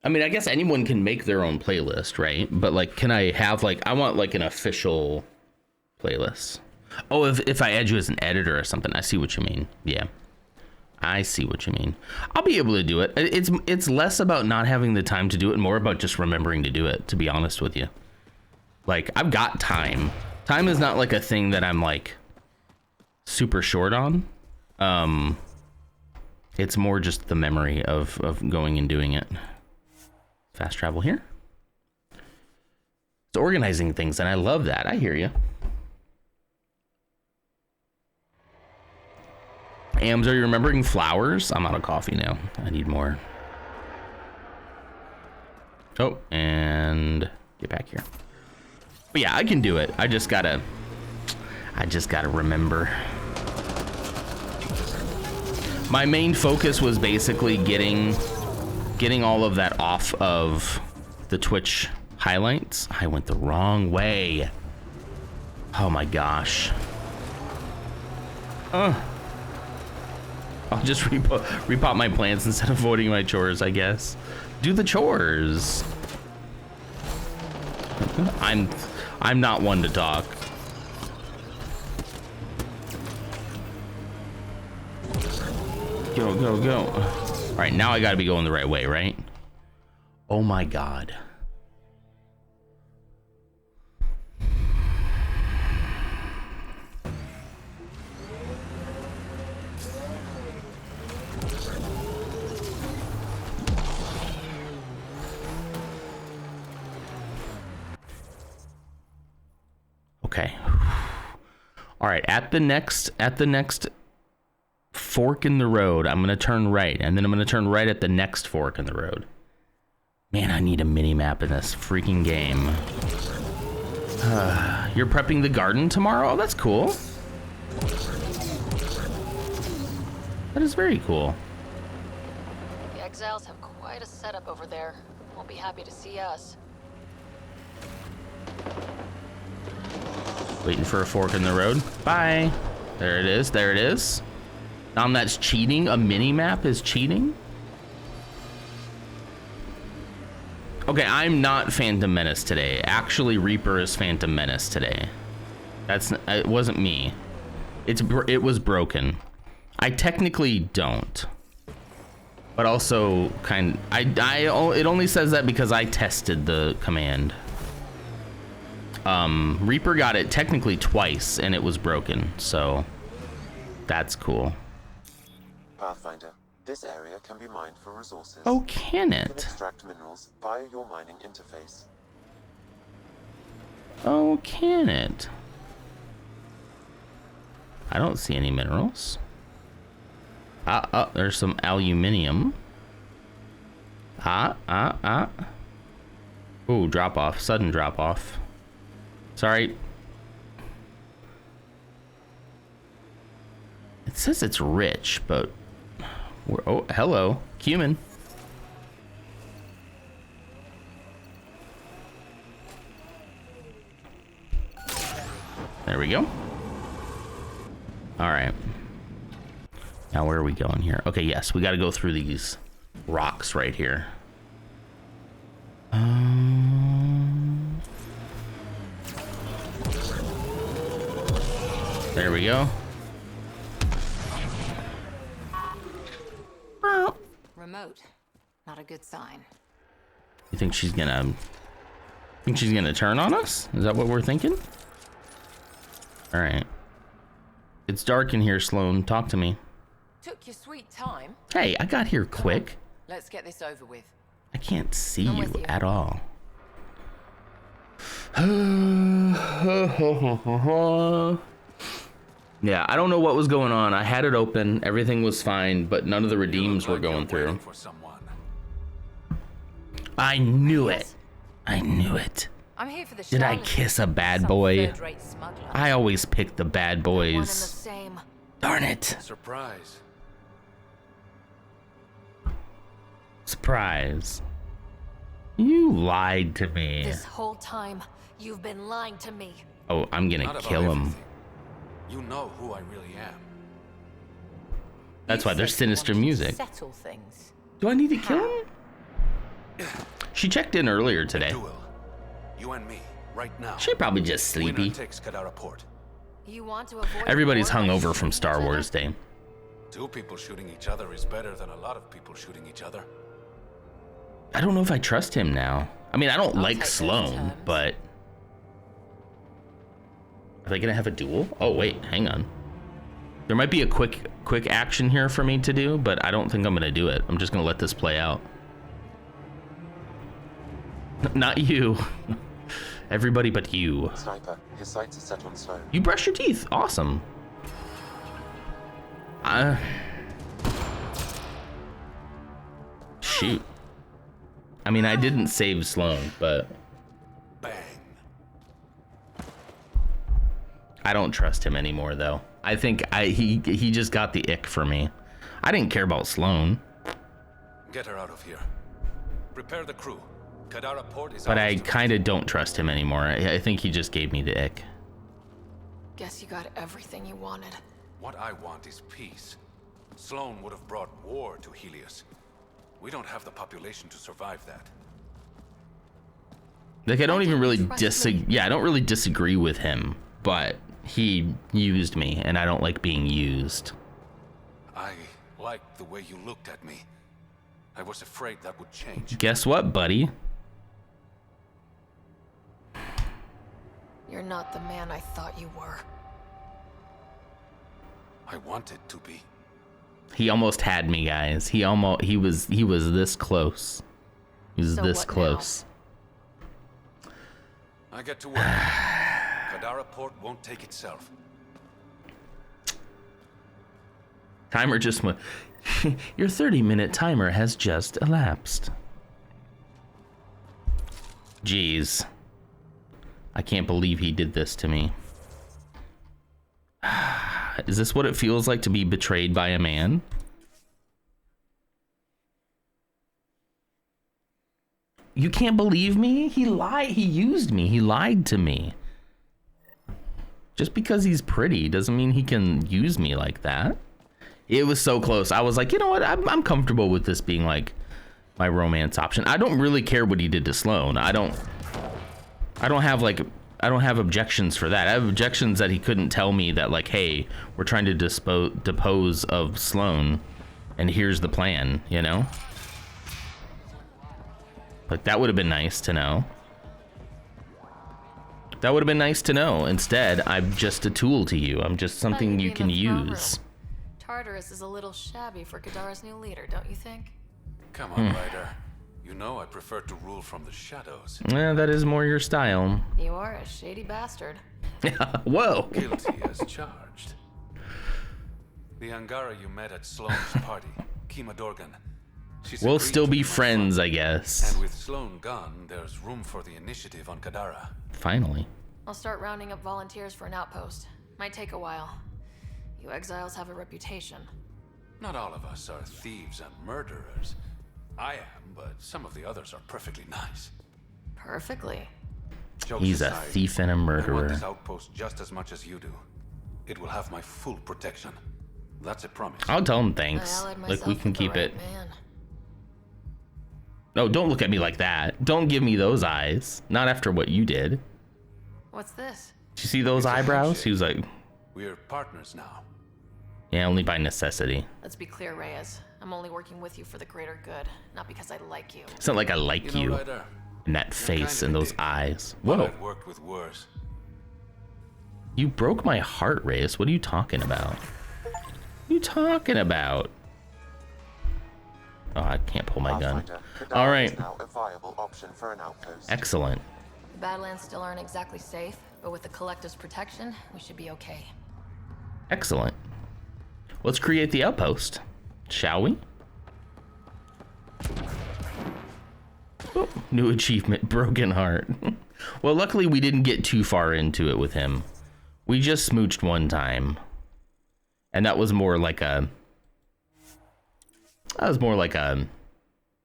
I mean, I guess anyone can make their own playlist, right? But like, can I have like, I want like an official playlist. Oh, if I add you as an editor or something, I see what you mean. Yeah, I see what you mean. I'll be able to do it. It's less about not having the time to do it and more about just remembering to do it, to be honest with you. Like, I've got time. Time is not like a thing that I'm like super short on. It's more just the memory of going and doing it. Fast travel here. It's organizing things, and I love that. I hear you. Ams, are you remembering flowers? I'm out of coffee now. I need more. Oh, and get back here. But yeah, I can do it. I just gotta remember. My main focus was basically getting all of that off of the Twitch highlights. I went the wrong way. Oh my gosh. I'll just repot my plants instead of voting my chores, I guess. Do the chores. I'm not one to talk. Go, go, go. All right, now I gotta be going the right way, right? Oh my God. Okay. All right, at the next fork in the road, I'm gonna turn right, and then I'm gonna turn right at the next fork in the road. Man, I need a mini map in this freaking game. You're prepping the garden tomorrow? Oh, that's cool. That is very cool. The exiles have quite a setup over there. Won't be happy to see us. Waiting for a fork in the road. Bye. There it is. There it is. That's cheating. A mini map is cheating. Okay, I'm not Phantom Menace today. Actually, Reaper is Phantom Menace today. It wasn't me. It was broken. I technically don't. But also it only says that because I tested the command. Reaper got it technically twice and it was broken, so that's cool. Pathfinder, this area can be mined for resources. Oh, can it? You can extract minerals via your mining interface. Oh, can it? I don't see any minerals. There's some aluminium. Ooh, drop off, sudden drop off. Sorry. It says it's rich, but oh, hello, cumin. There we go. All right. Now where are we going here? Okay, yes, we got to go through these rocks right here. There we go. Remote. Not a good sign. You think she's gonna turn on us? Is that what we're thinking? All right. It's dark in here, Sloan. Talk to me. Took your sweet time. Hey, I got here quick. Let's get this over with. I can't see you at all. Yeah, I don't know what was going on. I had it open. Everything was fine, but none of the redeems were going through. I knew it. I knew it. I'm here for the Did I kiss a bad boy? I always pick the bad boys. Darn it. Surprise. Surprise. You lied to me. This whole time, you've been lying to me. Oh, I'm gonna kill him. You know who I really am. That's why there's sinister music. Settle things. Do I need to kill him? She checked in earlier today. You and me, right now. She probably just sleepy. You want to avoid Everybody's hungover from Star Wars Day. Two people shooting each other is better than a lot of people shooting each other. I don't know if I trust him now. I mean, I don't like Sloan, but are they gonna have a duel? Oh wait, hang on. There might be a quick action here for me to do, but I don't think I'm gonna do it. I'm just gonna let this play out. Not you. Everybody but you. Sniper, his sights are set on Sloan. You brush your teeth. Awesome. Shoot. I mean, I didn't save Sloan, but bang. I don't trust him anymore, though. I think he just got the ick for me. I didn't care about Sloan. Get her out of here. Prepare the crew. Kadara port is. But I kind of don't trust him anymore. I think he just gave me the ick. Guess you got everything you wanted. What I want is peace. Sloan would have brought war to Helios. We don't have the population to survive that. Like, I don't even really I don't really disagree with him, but he used me, and I don't like being used. I liked the way you looked at me. I was afraid that would change. Guess what, buddy? You're not the man I thought you were. I wanted to be. He almost had me, guys. He was this close. He was this close. I get to work. Kadara port won't take itself. Timer just went. Your 30-minute timer has just elapsed. Jeez. I can't believe he did this to me. Is this what it feels like to be betrayed by a man? You can't believe me? He lied. He used me. He lied to me. Just because he's pretty doesn't mean he can use me like that. It was so close. I was like, you know what? I'm comfortable with this being like my romance option. I don't really care what he did to Sloan. I don't have objections for that. I have objections that he couldn't tell me that, like, hey, we're trying to depose of Sloan, and here's the plan, you know? Like, that would have been nice to know. That would have been nice to know. Instead, I'm just a tool to you. I'm just something you can use. Tartarus is a little shabby for Kadara's new leader, don't you think? Come on, Ryder. You know I prefer to rule from the shadows. Yeah, that is more your style. You are a shady bastard. Whoa. Guilty as charged. The Angara you met at Sloan's party, Kima Dorgan. We'll still be friends, I guess. And with Sloan gone, there's room for the initiative on Kadara. Finally. I'll start rounding up volunteers for an outpost. Might take a while. You exiles have a reputation. Not all of us are thieves and murderers. I am, but some of the others are perfectly nice. Perfectly. Jokes He's a aside, thief and a I want murderer. this outpost just as much as you do. It will have my full protection. That's a promise. I'll tell him I thanks. allied Like, myself we can with the keep right it. man. No, don't look at me like that. Don't give me those eyes. Not after what you did. What's this? Did you see those It's a eyebrows? handshake. He was like, We're partners now. yeah, only by necessity. Let's be clear, Reyes. I'm only working with you for the greater good, not because I like you. It's not like I like you. Ryder, And that you're face kind and of a those dick, eyes. but Whoa. I've worked with worse. You broke my heart, Reyes. What are you talking about? What are you talking about? Oh, I can't pull my gun. All right. Now a viable option for an outpost. Excellent. The Badlands still aren't exactly safe, but with the Collective's protection, we should be okay. Excellent. Let's create the outpost, shall we? Oh, new achievement, broken heart. Well, luckily we didn't get too far into it with him. We just smooched one time. And that was more like a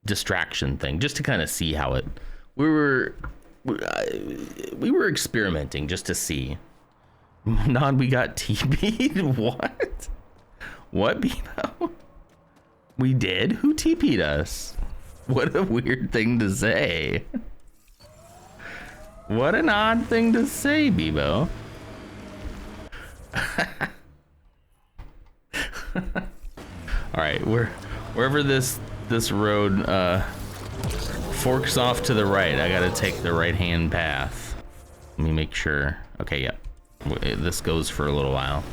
distraction thing, just to kind of see how it. We were experimenting just to see. Non, we got TP'd. What? What, Bebo? We did? Who TP'd us? What a weird thing to say. What an odd thing to say, Bebo. All right, wherever this road forks off to the right, I gotta take the right-hand path. Let me make sure. Okay, yep. This goes for a little while.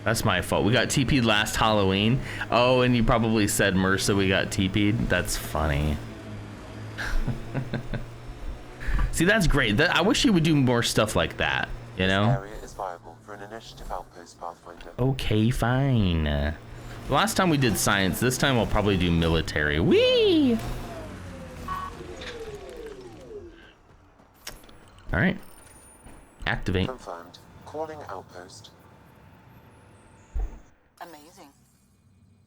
That's my fault. We got TP'd last Halloween. Oh, and you probably said, Mersa, we got TP'd. That's funny. See, that's great. I wish you would do more stuff like that, you know? This area is viable for an initiative outpost, Pathfinder. Okay, fine. The last time we did science, this time we'll probably do military. Whee! All right. Activate. Confirmed. Calling outpost. Amazing.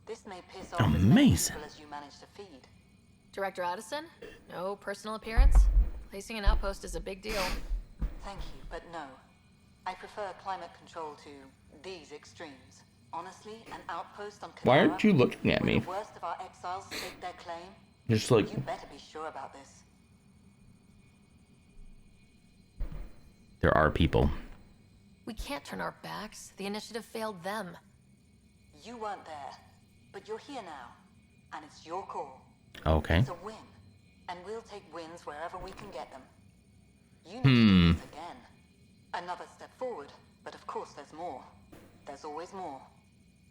This may piss off Amazing. as many people as you manage to feed. Director Addison? No personal appearance? Placing an outpost is a big deal. Thank you, but no. I prefer climate control to these extremes. Honestly, an outpost on Why Kadara, aren't you looking at where me? the worst of our exiles stake their claim. Just like, You better be sure about this. there are people. We can't turn our backs. The initiative failed them. You weren't there, but you're here now, and it's your call. Okay. It's a win, and we'll take wins wherever we can get them. You need to do this again. Another step forward, but of course there's more. There's always more.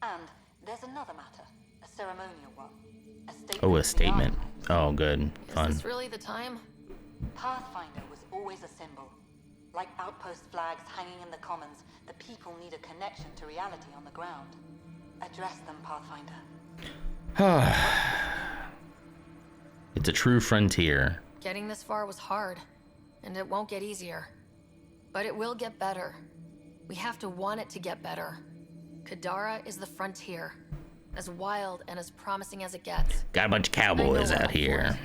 And there's another matter, a ceremonial one. A statement. Oh, a of the statement. archives. Oh, good. Fun. Is this really the time? Pathfinder was always a symbol. Like outpost flags hanging in the commons, the people need a connection to reality on the ground. Address them, Pathfinder. It's a true frontier. Getting this far was hard, and it won't get easier. But it will get better. We have to want it to get better. Kadara is the frontier. As wild and as promising as it gets. Got a bunch of cowboys out here.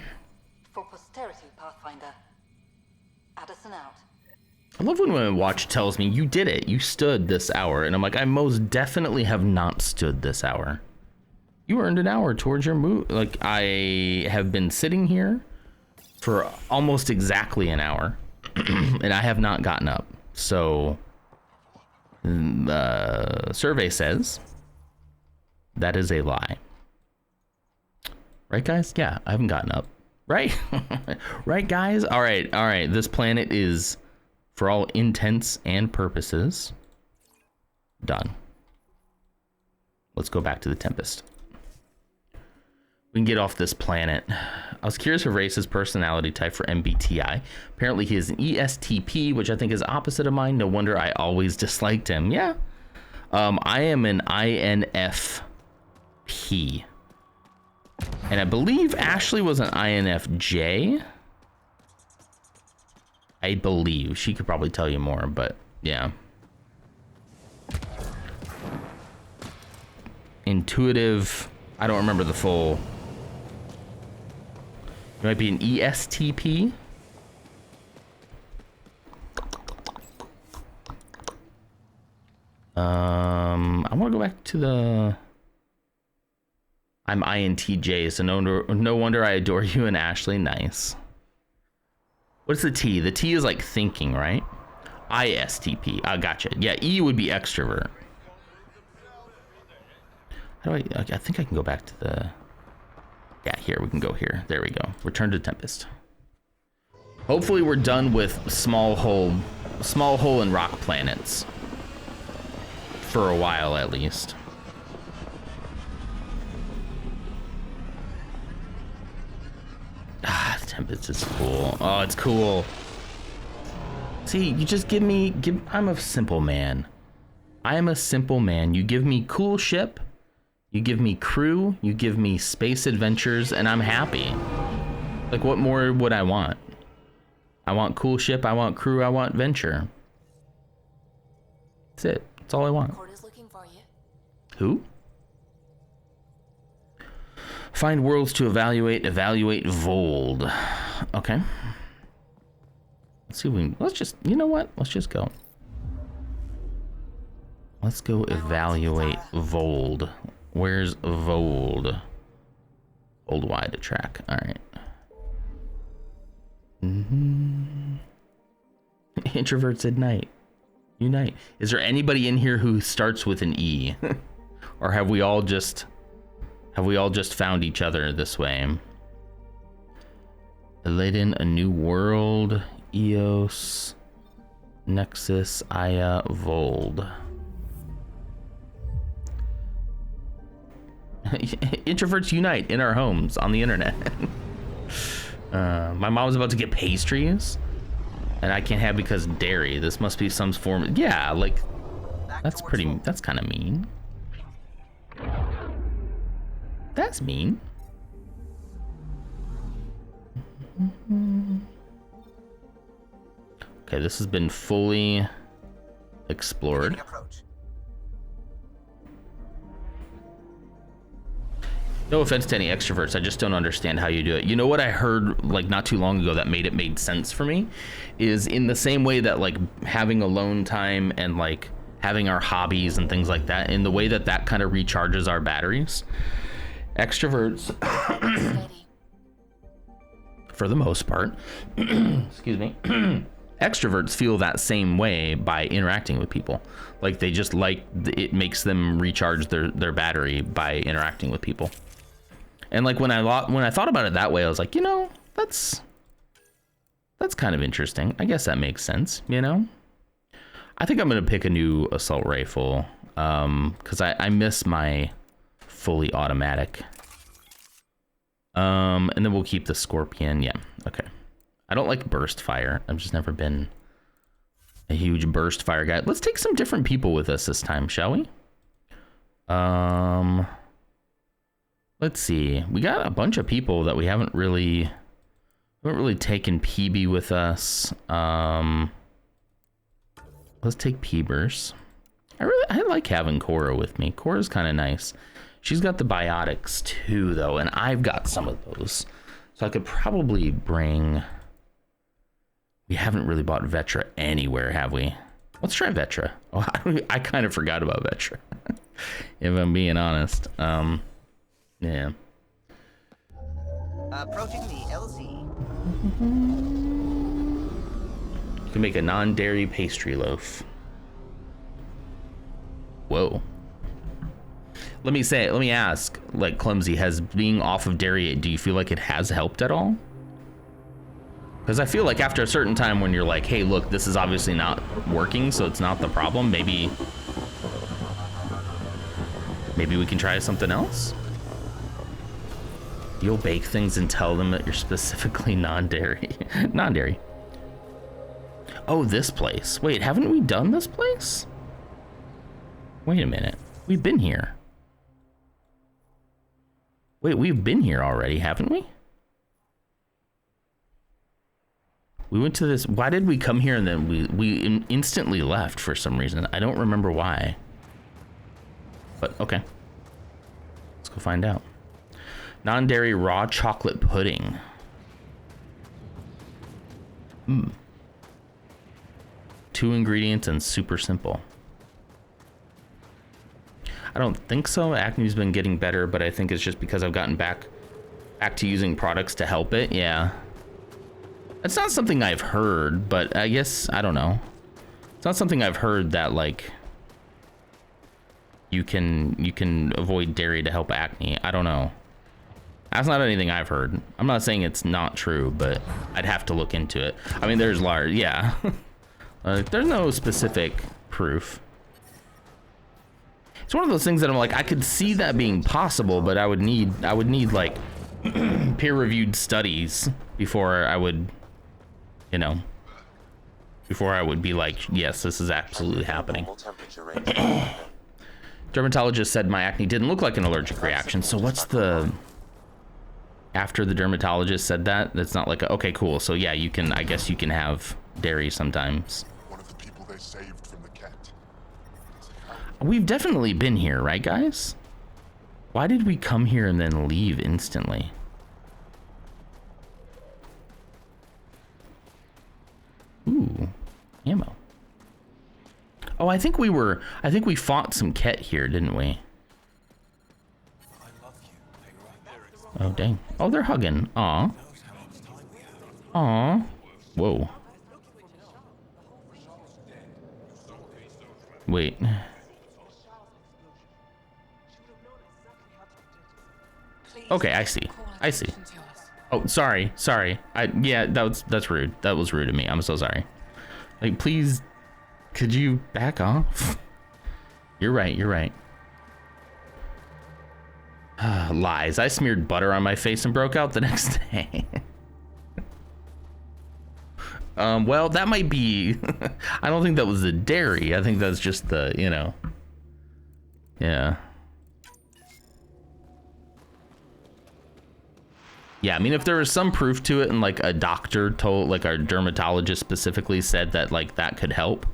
For posterity, Pathfinder. Addison out. I love when my watch tells me, you did it. You stood this hour. And I'm like, I most definitely have not stood this hour. You earned an hour towards your move. Like, I have been sitting here for almost exactly an hour. And I have not gotten up. So, the survey says that is a lie. Right, guys? Yeah, I haven't gotten up. Right? Right, guys? All right. This planet is, for all intents and purposes, done. Let's go back to the Tempest. We can get off this planet. I was curious of Race's personality type for MBTI. Apparently he is an ESTP, which I think is opposite of mine. No wonder I always disliked him. Yeah. I am an INFP. And I believe Ashley was an INFJ. I believe. She could probably tell you more, but yeah. Intuitive. I don't remember the full. It might be an ESTP. I want to go back to the. I'm INTJ, so no wonder I adore you and Ashley. Nice. What's the T? The T is like thinking, right? ISTP. I gotcha. Yeah, E would be extrovert. How do I think I can go back to the. Yeah, here we can go here. There we go. Return to Tempest. Hopefully we're done with small hole and rock planets for a while at least. Ah, Tempest is cool. Oh, it's cool. See, you just I'm a simple man. I am a simple man. You give me cool ship, you give me crew, you give me space adventures, and I'm happy. Like, what more would I want? I want cool ship, I want crew, I want venture. That's it. That's all I want. Who? Find worlds to evaluate Vold. Okay. Let's see if we can, let's just, you know what? Let's just go. Let's go evaluate Vold. Where's Vold? Hold Y to track. All right. Introverts ignite. Unite. Is there anybody in here who starts with an E? Or have we all just found each other this way? Eladen, a new world, Eos, Nexus, Aya, Vold. Introverts unite in our homes on the internet. My mom's about to get pastries, and I can't have because of dairy. This must be some form. Yeah, like that's kind of mean. That's mean. Okay, this has been fully explored. No offense to any extroverts, I just don't understand how you do it. You know what I heard like not too long ago that made sense for me is in the same way that like having alone time and like having our hobbies and things like that, in the way that kind of recharges our batteries. Extroverts, for the most part, excuse me, extroverts feel that same way by interacting with people. Like they just like, it makes them recharge their battery by interacting with people. And like when I thought about it that way, I was like, you know, that's kind of interesting. I guess that makes sense, you know? I think I'm gonna pick a new assault rifle, because I miss my fully automatic. And then we'll keep the Scorpion. Yeah, okay. I don't like burst fire. I've just never been a huge burst fire guy. Let's take some different people with us this time, shall we? Let's see. We got a bunch of people that we haven't really taken PB with us. Let's take Peebers. I like having Cora with me. Cora's kind of nice. She's got the biotics too, though, and I've got some of those. So I could probably bring... We haven't really bought Vetra anywhere, have we? Let's try Vetra. Oh, I kind of forgot about Vetra, if I'm being honest. Yeah. Approaching the LZ. You can make a non-dairy pastry loaf. Whoa. Let me ask, like Clumsy, has being off of dairy, do you feel like it has helped at all? Because I feel like after a certain time when you're like, hey, look, this is obviously not working, so it's not the problem, maybe we can try something else? You'll bake things and tell them that you're specifically non-dairy. Non-dairy. Oh, this place. Wait, haven't we done this place? Wait a minute. We've been here. Wait, we've been here already, haven't we? We went to this. Why did we come here and then we instantly left for some reason? I don't remember why. But okay. go find out. Non-dairy raw chocolate pudding. 2 ingredients and super simple. I don't think so. Acne's been getting better, but I think it's just because I've gotten back to using products to help it. Yeah. It's not something I've heard, but I guess, I don't know. It's not something I've heard that, like, you can avoid dairy to help acne. I don't know. That's not anything I've heard. I'm not saying it's not true, but I'd have to look into it. I mean, there's large, yeah. There's no specific proof. It's one of those things that I'm like, I could see that being possible, but I would need like peer-reviewed studies before I would, you know, before I would be like, yes, this is absolutely happening. Dermatologist said my acne didn't look like an allergic reaction. So what's the, after the dermatologist said that, that's not like, okay, cool. So yeah, you can, I guess you can have dairy sometimes. One of the people they saved from the cat. We've definitely been here, right, guys? Why did we come here and then leave instantly? Ooh, ammo. Oh, I think we fought some Ket here, didn't we? Oh, dang. Oh, they're hugging. Aw. Aw. Whoa. Wait. Okay, I see. I see. Oh, sorry. Yeah, that's rude. That was rude of me. I'm so sorry. Like, please, could you back off? You're right. Lies. I smeared butter on my face and broke out the next day. Well, that might be... I don't think that was the dairy. I think that's just the, you know... Yeah. Yeah, I mean, if there was some proof to it and, like, a doctor told, like, our dermatologist specifically said that, like, that could help,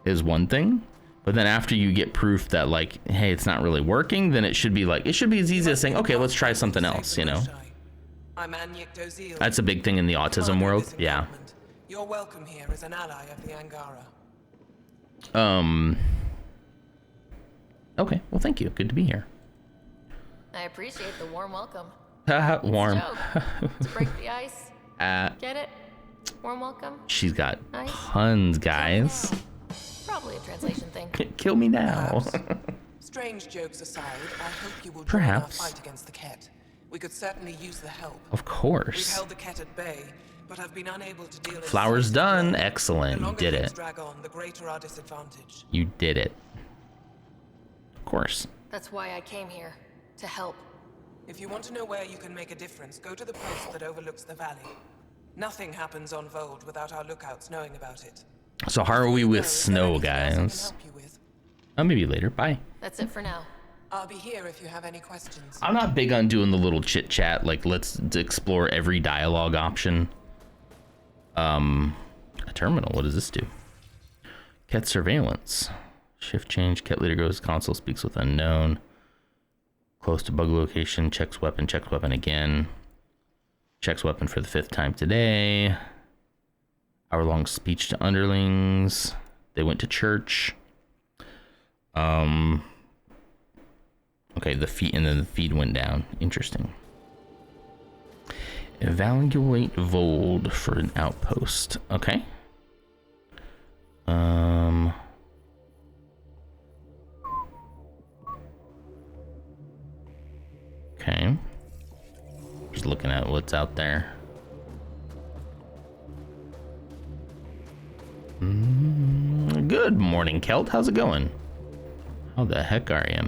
is one thing. But then after you get proof that, like, hey, it's not really working, then it should be, like, it should be as easy as saying, okay, let's try something else, you know? That's a big thing in the autism world, yeah. You're welcome here as an ally of the Angara. Okay, well, thank you. Good to be here. I appreciate the warm welcome. Warm. To break the ice. Get it? Warm welcome. She's got Nice. puns, guys. Probably a translation thing. Kill me now. Strange jokes aside, I hope you will join Perhaps. our fight against the Ket. We could certainly use the help. Of course. We've held the Ket at bay, but have been unable to deal. Flowers done. The Excellent. You longer did things it. drag on, the greater our disadvantage. You did it. Of course. That's why I came here. To help. If you want to know where you can make a difference, go to the post that overlooks the valley. Nothing happens on Vold without our lookouts knowing about it. So how are we with snow, guys? Maybe later. Bye. That's it for now. I'll be here if you have any questions. I'm not big on doing the little chit chat, like let's explore every dialogue option. A terminal, what does this do? Ket surveillance. Shift change, Ket leader goes, console speaks with unknown. Close to bug location, checks weapon again. Checks weapon for the 5th time today. Hour-long speech to underlings. They went to church. Okay, the feed, and then the feed went down. Interesting. Evaluate Vold for an outpost. Okay. Okay. Just looking at what's out there. Good morning, Kelt. How's it going? How the heck are you?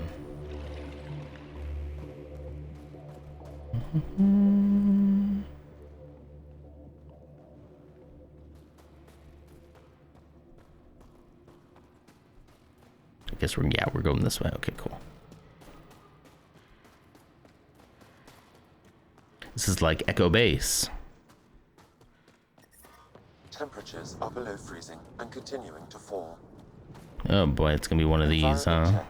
I guess we're going this way. Okay, cool. This is like Echo Base. Temperatures are below freezing and continuing to fall. Oh boy, it's gonna be one of these, huh? Check.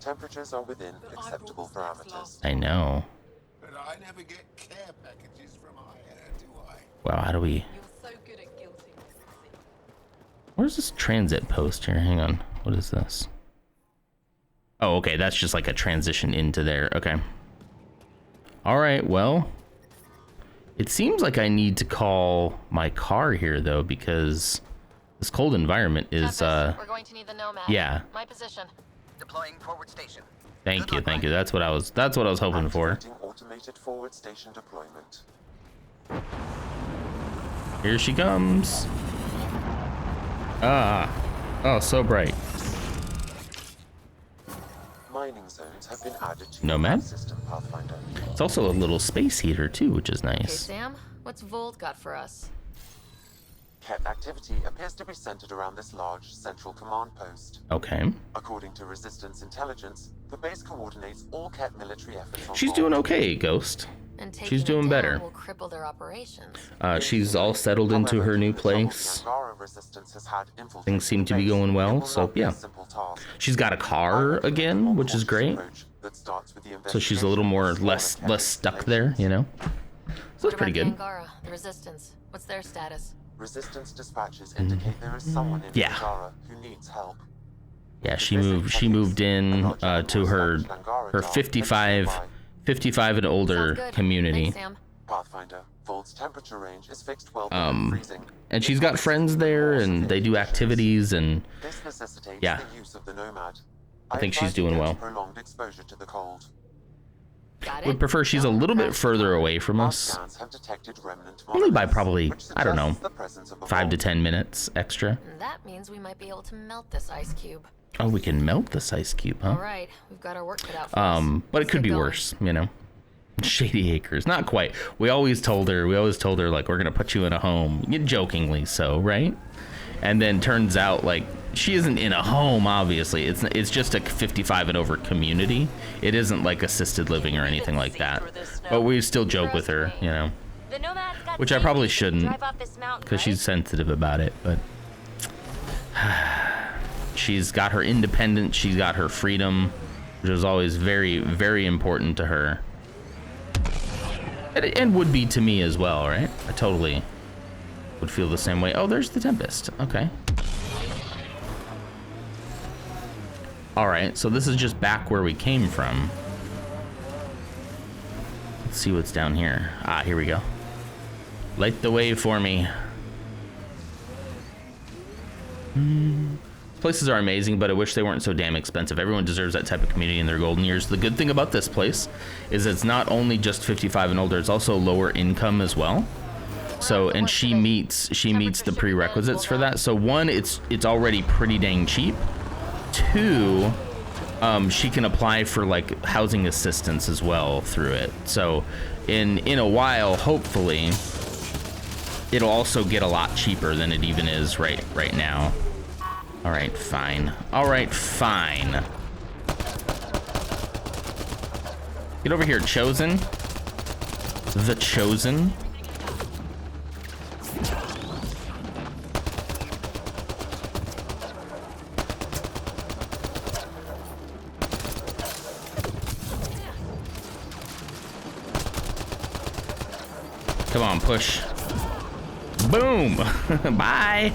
Temperatures are within acceptable parameters. I know. But I never get care packages from Higher, do I? Wow, how do we... Where's this transit post here? Hang on. What is this? Oh, okay. That's just like a transition into there. Okay. All right. Well, it seems like I need to call my car here, though, because this cold environment is... We're going to need the Nomad. Yeah. My position. Deploying forward station. Thank you. Thank you. That's what I was hoping for. Automated forward station deployment. Here she comes. Ah. Oh, so bright. Mining zones have been added to Nomad? system, Pathfinder. It's also a little space heater too, which is Okay, nice. Sam, what's Volt got for us? Ket activity appears to be centered around this large central command post. Okay. According to Resistance intelligence, the base coordinates all Ket military efforts on She's Volt. doing okay, Ghost. And She's doing better. Will cripple their operations. She's all settled into her new place. Things seem to be going well, so yeah. She's got a car again, which is great. So she's a little more less stuck there, you know. So it's pretty good. Angara, the Resistance. What's their status? Resistance dispatches indicate there is someone in Angara who needs help. Yeah, she moved in to her 55 and older community. Thanks, Pathfinder, Volt's temperature range is fixed well below freezing. And she's got friends there, and they do activities, and This necessitates yeah, the use of the Nomad. I think she's doing well. Prolonged exposure to the cold. Would prefer she's a little bit further away from us. Only by probably, I don't know, 5 to 10 minutes extra. And that means we might be able to melt this ice cube. Oh, we can melt this ice cube, huh? All right, we've got our work cut out for us. But it could be worse, you know. Shady Acres, not quite. We always told her, like, we're gonna put you in a home, jokingly so, right? And then turns out, like, she isn't in a home, obviously. It's just a 55 and over community. It isn't like assisted living or anything like that. But we still joke with her, you know. Which I probably shouldn't, because she's sensitive about it, but she's got her independence, she's got her freedom, which is always very, very important to her. And would be to me as well, right? I totally would feel the same way. Oh, there's the Tempest. Okay. All right, so this is just back where we came from. Let's see what's down here. Ah, here we go. Light the way for me. Places are amazing, but I wish they weren't so damn expensive. Everyone deserves that type of community in their golden years. The good thing about this place is it's not only just 55 and older, it's also lower income as well. So, and she meets the prerequisites for that. So one, it's already pretty dang cheap. Two, she can apply for like housing assistance as well through it. So in a while, hopefully, it'll also get a lot cheaper than it even is right now. All right, fine. All right, fine. Get over here, Chosen. The Chosen. Come on, push. Boom! Bye!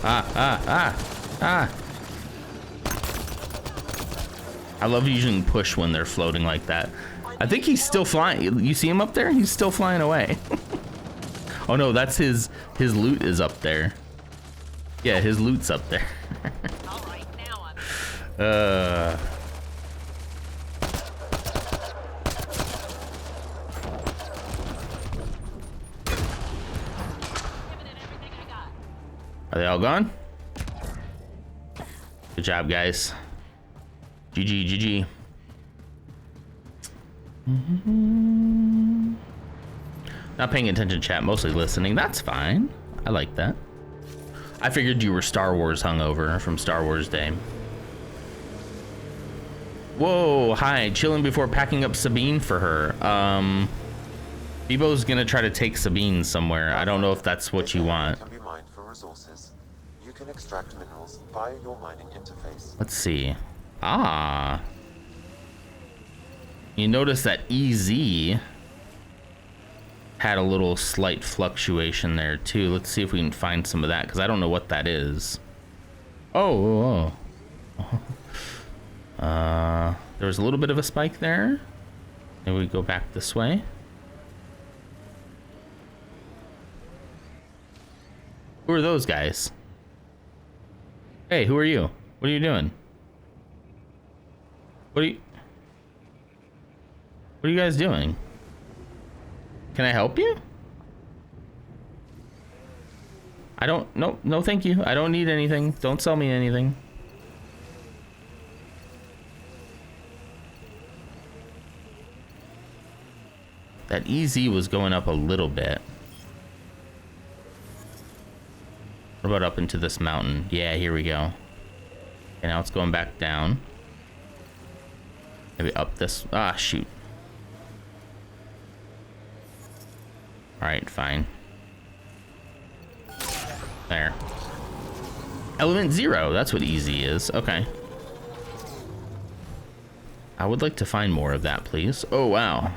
I love using push when they're floating like that. I think he's still flying. You see him up there? He's still flying away. Oh no, that's his loot is up there. Yeah, his loot's up there. Are they all gone? Good job, guys. GG, GG. Not paying attention, chat, mostly listening. That's fine. I like that. I figured you were Star Wars hungover from Star Wars Day. Whoa, hi. Chilling before packing up Sabine for her. Bebo's gonna try to take Sabine somewhere. I don't know if that's what you want. Can be mined for resources. You can extract minerals via your mining interface. Let's see. Ah. You notice that EZ had a little slight fluctuation there too. Let's see if we can find some of that, because I don't know what that is. Oh. There was a little bit of a spike there. Maybe we go back this way. Who are those guys? Hey, who are you? What are you doing? What are you guys doing? Can I help you? I don't, no thank you. I don't need anything. Don't sell me anything. That EZ was going up a little bit. What about up into this mountain? Yeah, here we go. Okay, now it's going back down. Maybe up this, shoot. All right, fine. There. Element 0, that's what easy is. Okay. I would like to find more of that, please. Oh, wow.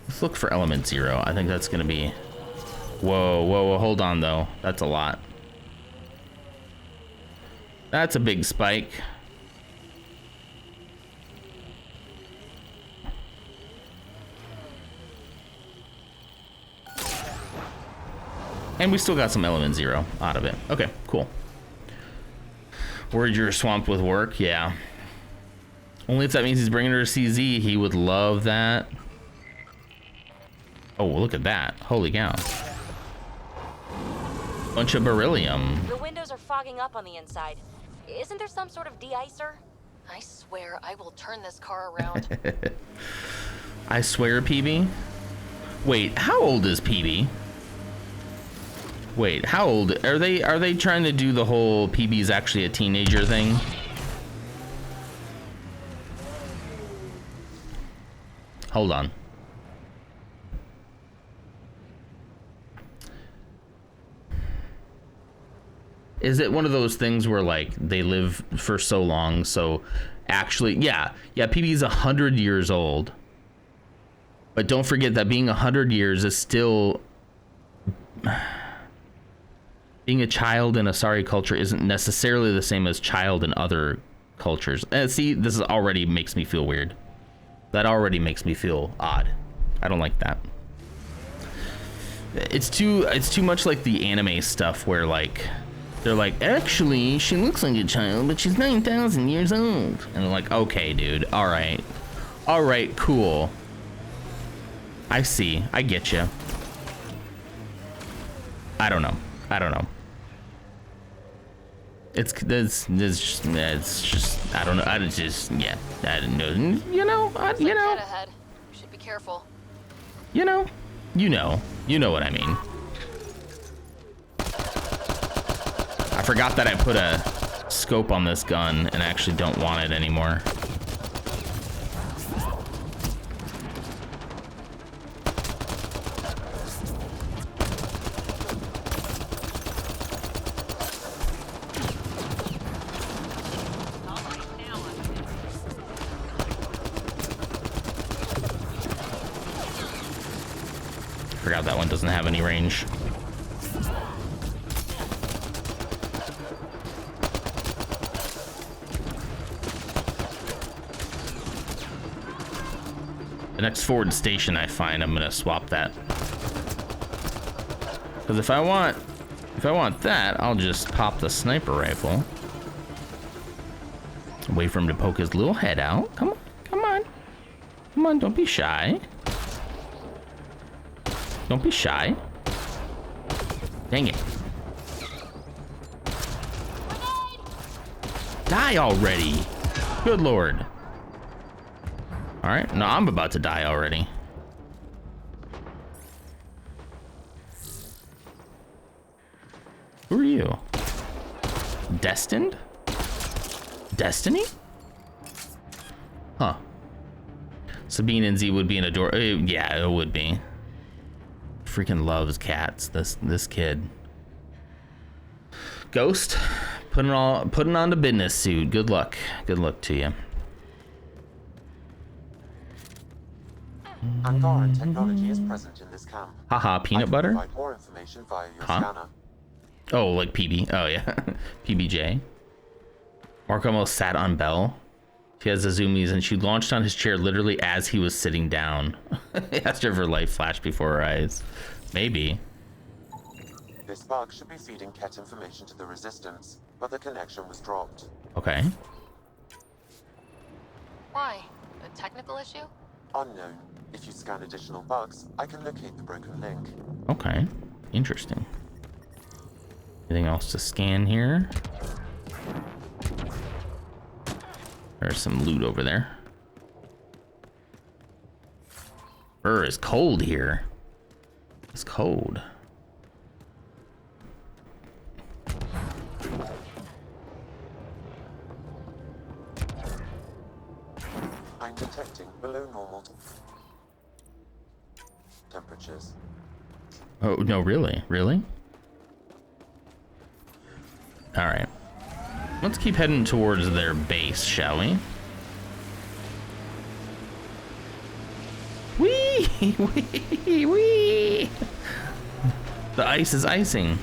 Let's look for element 0. I think that's gonna be... Whoa, hold on though. That's a lot. That's a big spike. And we still got some element 0 out of it. Okay, cool. Worried you're swamped with work? Yeah. Only if that means he's bringing her to CZ, he would love that. Oh, look at that. Holy cow. Bunch of beryllium. The windows are fogging up on the inside. Isn't there some sort of de-icer? I swear I will turn this car around. I swear, PB? Wait, how old is PB? Wait, how old are they? Are they trying to do the whole PB's actually a teenager thing? Hold on. Is it one of those things where like they live for so long, so actually, yeah, PB's 100 years old. But don't forget that being 100 years is still... Being a child in a Asari culture isn't necessarily the same as child in other cultures. See, this is already makes me feel weird. That already makes me feel odd. I don't like that. It's too much like the anime stuff where like they're like, actually she looks like a child, but she's 9,000 years old. And they're like, okay, dude, all right, cool. I see, I get you. I don't know. It's just I don't know. I just yeah. I didn't know. You know. You know. Ahead. Should be careful. You know what I mean. I forgot that I put a scope on this gun and I actually don't want it anymore. Forgot that one doesn't have any range. The next forward station I find, I'm gonna swap that. Because if I want that, I'll just pop the sniper rifle. Wait for him to poke his little head out. Come on, don't be shy. Don't be shy. Dang it. Die already. Good lord. All right, no, I'm about to die already. Who are you? Destined? Destiny? Huh. Sabine and Z would be in a door. Yeah, it would be. freaking loves cats. This kid. Ghost, putting on the business suit. Good luck. Good luck to you. Android technology is present in this camp. Haha, peanut butter? Provide more information via your scanner. Oh, like PB. Oh, yeah. PBJ. Mark almost sat on Belle. She has the zoomies, and she launched on his chair literally as he was sitting down. After her life flashed before her eyes. Maybe. This bug should be feeding Ket information to the Resistance, but the connection was dropped. Okay. Why? A technical issue? Unknown. If you scan additional bugs, I can locate the broken link. Okay. Interesting. Anything else to scan here? There's some loot over there. It's cold here. It's cold. I'm detecting below normal temperatures. Oh, no, really? Really? All right. Let's keep heading towards their base, shall we? Wee! Wee! Wee! The ice is icing.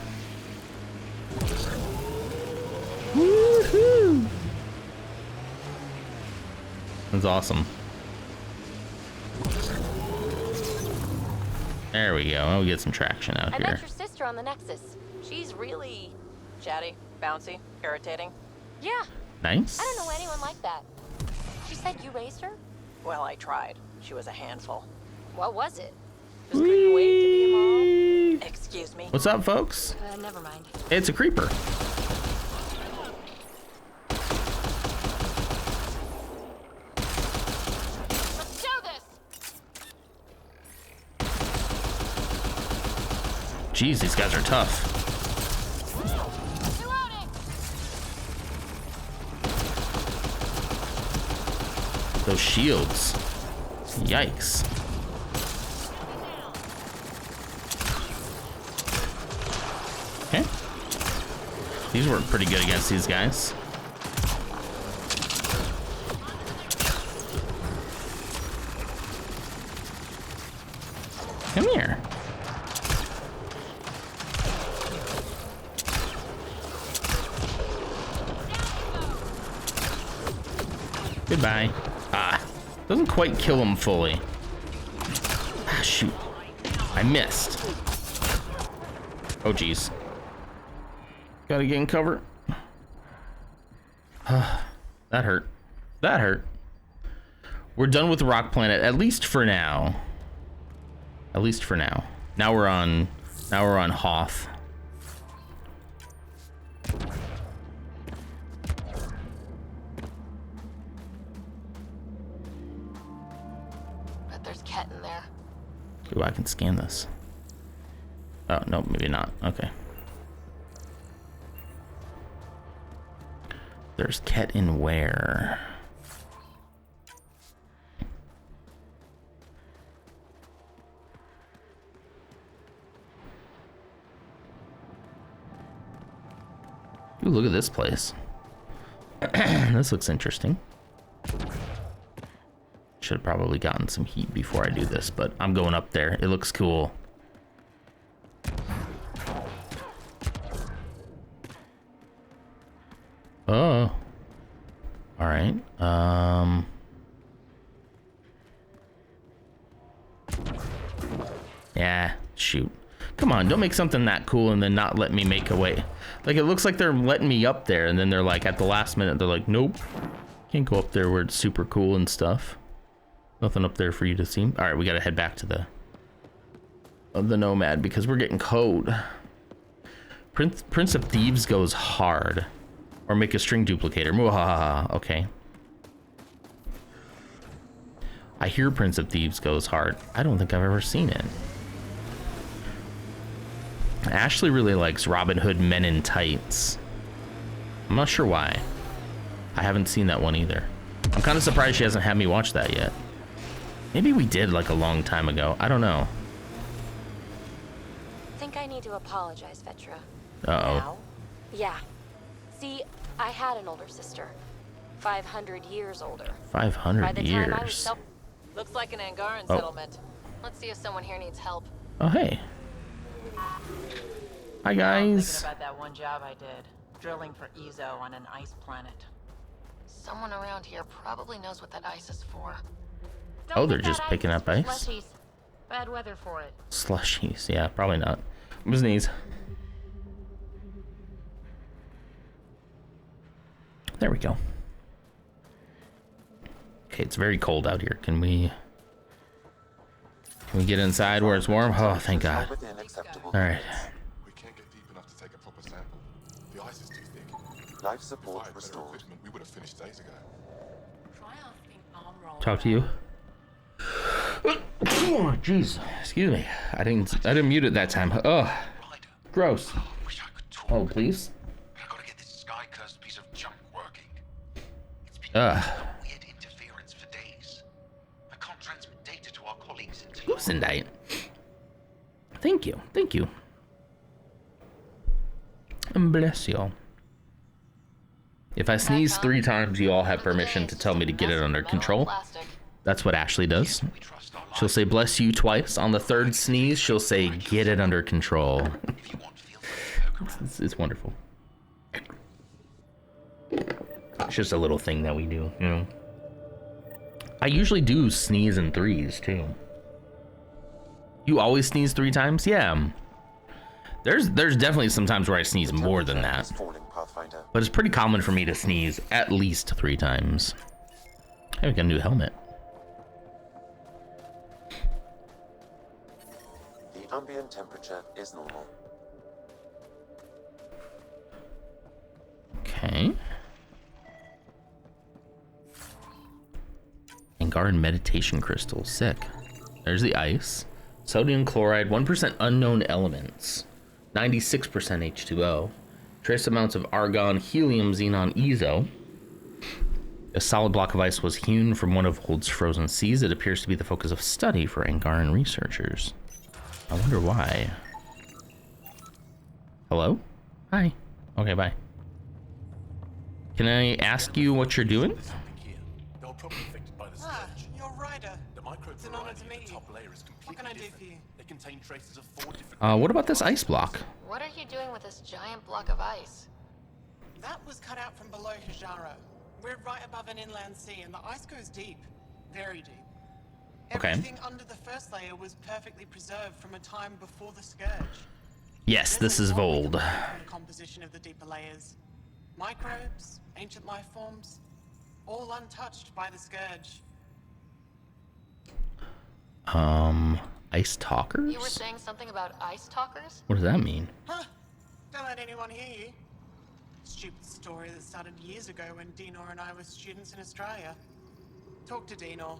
Woohoo! That's awesome. There we go. I'll get some traction out here. I met your sister on the Nexus. She's really chatty, bouncy, irritating. Yeah. Nice. I don't know anyone like that. She said you raised her? Well, I tried. She was a handful. What was it? Just couldn't wait to be a mom. Excuse me. What's up, folks? Never mind. It's a creeper. Let's show this. Jeez, these guys are tough. Those shields. Yikes. Okay. These work pretty good against these guys. Come here. Goodbye. Doesn't quite kill him fully. Ah, shoot. I missed. Oh, geez. Gotta get in cover. That hurt. That hurt. We're done with Rock Planet, at least for now. At least for now. Now we're on Hoth. Ooh, I can scan this. Oh, no, maybe not. Okay. There's Ket in where? Ooh, look at this place. This looks interesting. Should have probably gotten some heat before I do this, but I'm going up there. It looks cool. Oh. All right. Yeah, shoot. Come on, don't make something that cool and then not let me make a way. Like, it looks like they're letting me up there, and then they're like, at the last minute, they're like, nope. Can't go up there where it's super cool and stuff. Nothing up there for you to see. All right, we gotta head back to the Nomad because we're getting cold. Prince of Thieves goes hard. Or make a string duplicator. Mwahaha. Okay. I hear Prince of Thieves goes hard. I don't think I've ever seen it. Ashley really likes Robin Hood Men in Tights. I'm not sure why. I haven't seen that one either. I'm kind of surprised she hasn't had me watch that yet. Maybe we did like a long time ago. I don't know. need to apologize, Vetra. Uh-oh. Now? Yeah. See, I had an older sister. 500 years older. 500 By the years. time I was Looks like an Angaran Oh. settlement. Let's see if someone here needs help. Oh, hey. Hi, I'm guys. thinking about that one job I did. Drilling for Ezo on an ice planet. Someone around here probably knows what that ice is for. Oh, they're just picking up ice? Slushies. Bad weather for it. Slushies. Yeah, probably not. I'm sneeze. There we go. Okay, it's very cold out here. Can we get inside where it's warm? Oh, thank God. All right. We can't get deep enough to take a proper sample. The ice is too thick. Life support restored. We would have finished days ago. Talk to you. Oh, jeez. Excuse me. I didn't mute it that time. Oh, gross. Oh, please. I gotta get this sky-cursed piece of junk working. Weird interference for days. I can't transmit data to our colleagues until... Lucendite. Thank you. Thank you. And bless y'all. If I sneeze 3 times, you all have permission to tell me to get it under control. That's what Ashley does. She'll say bless you twice. On the 3rd sneeze, she'll say get it under control. It's wonderful. It's just a little thing that we do, you know. I usually do sneeze in 3s too. You always sneeze 3 times? Yeah. There's definitely some times where I sneeze more than that. But it's pretty common for me to sneeze at least 3 times. Hey, we got a new helmet. The ambient temperature is normal. Okay. Angaran meditation crystal. Sick. There's the ice. Sodium chloride, 1% unknown elements. 96% H2O. Trace amounts of argon, helium, xenon, Ezo. A solid block of ice was hewn from one of Hold's frozen seas. It appears to be the focus of study for Angaran researchers. I wonder why. Hello? Hi. Okay, bye. Can I ask you what you're doing? They were probably affected by the scourge. You're Ryder. The It's an honor to microbiome meet in the you. top layer is What completely can I do different. for you? They contain traces of 4 different... What about this ice block? What are you doing with this giant block of ice? That was cut out from below Hijaro. We're right above an inland sea, and the ice goes deep. Very deep. Okay. Everything under the first layer was perfectly preserved from a time before the scourge. Yes, this is Vold. The composition of the deeper layers. Microbes, ancient life forms, all untouched by the scourge. Ice talkers? You were saying something about ice talkers? What does that mean? Huh? Don't let anyone hear you. Stupid story that started years ago when Dinor and I were students in Australia. Talk to Dinor.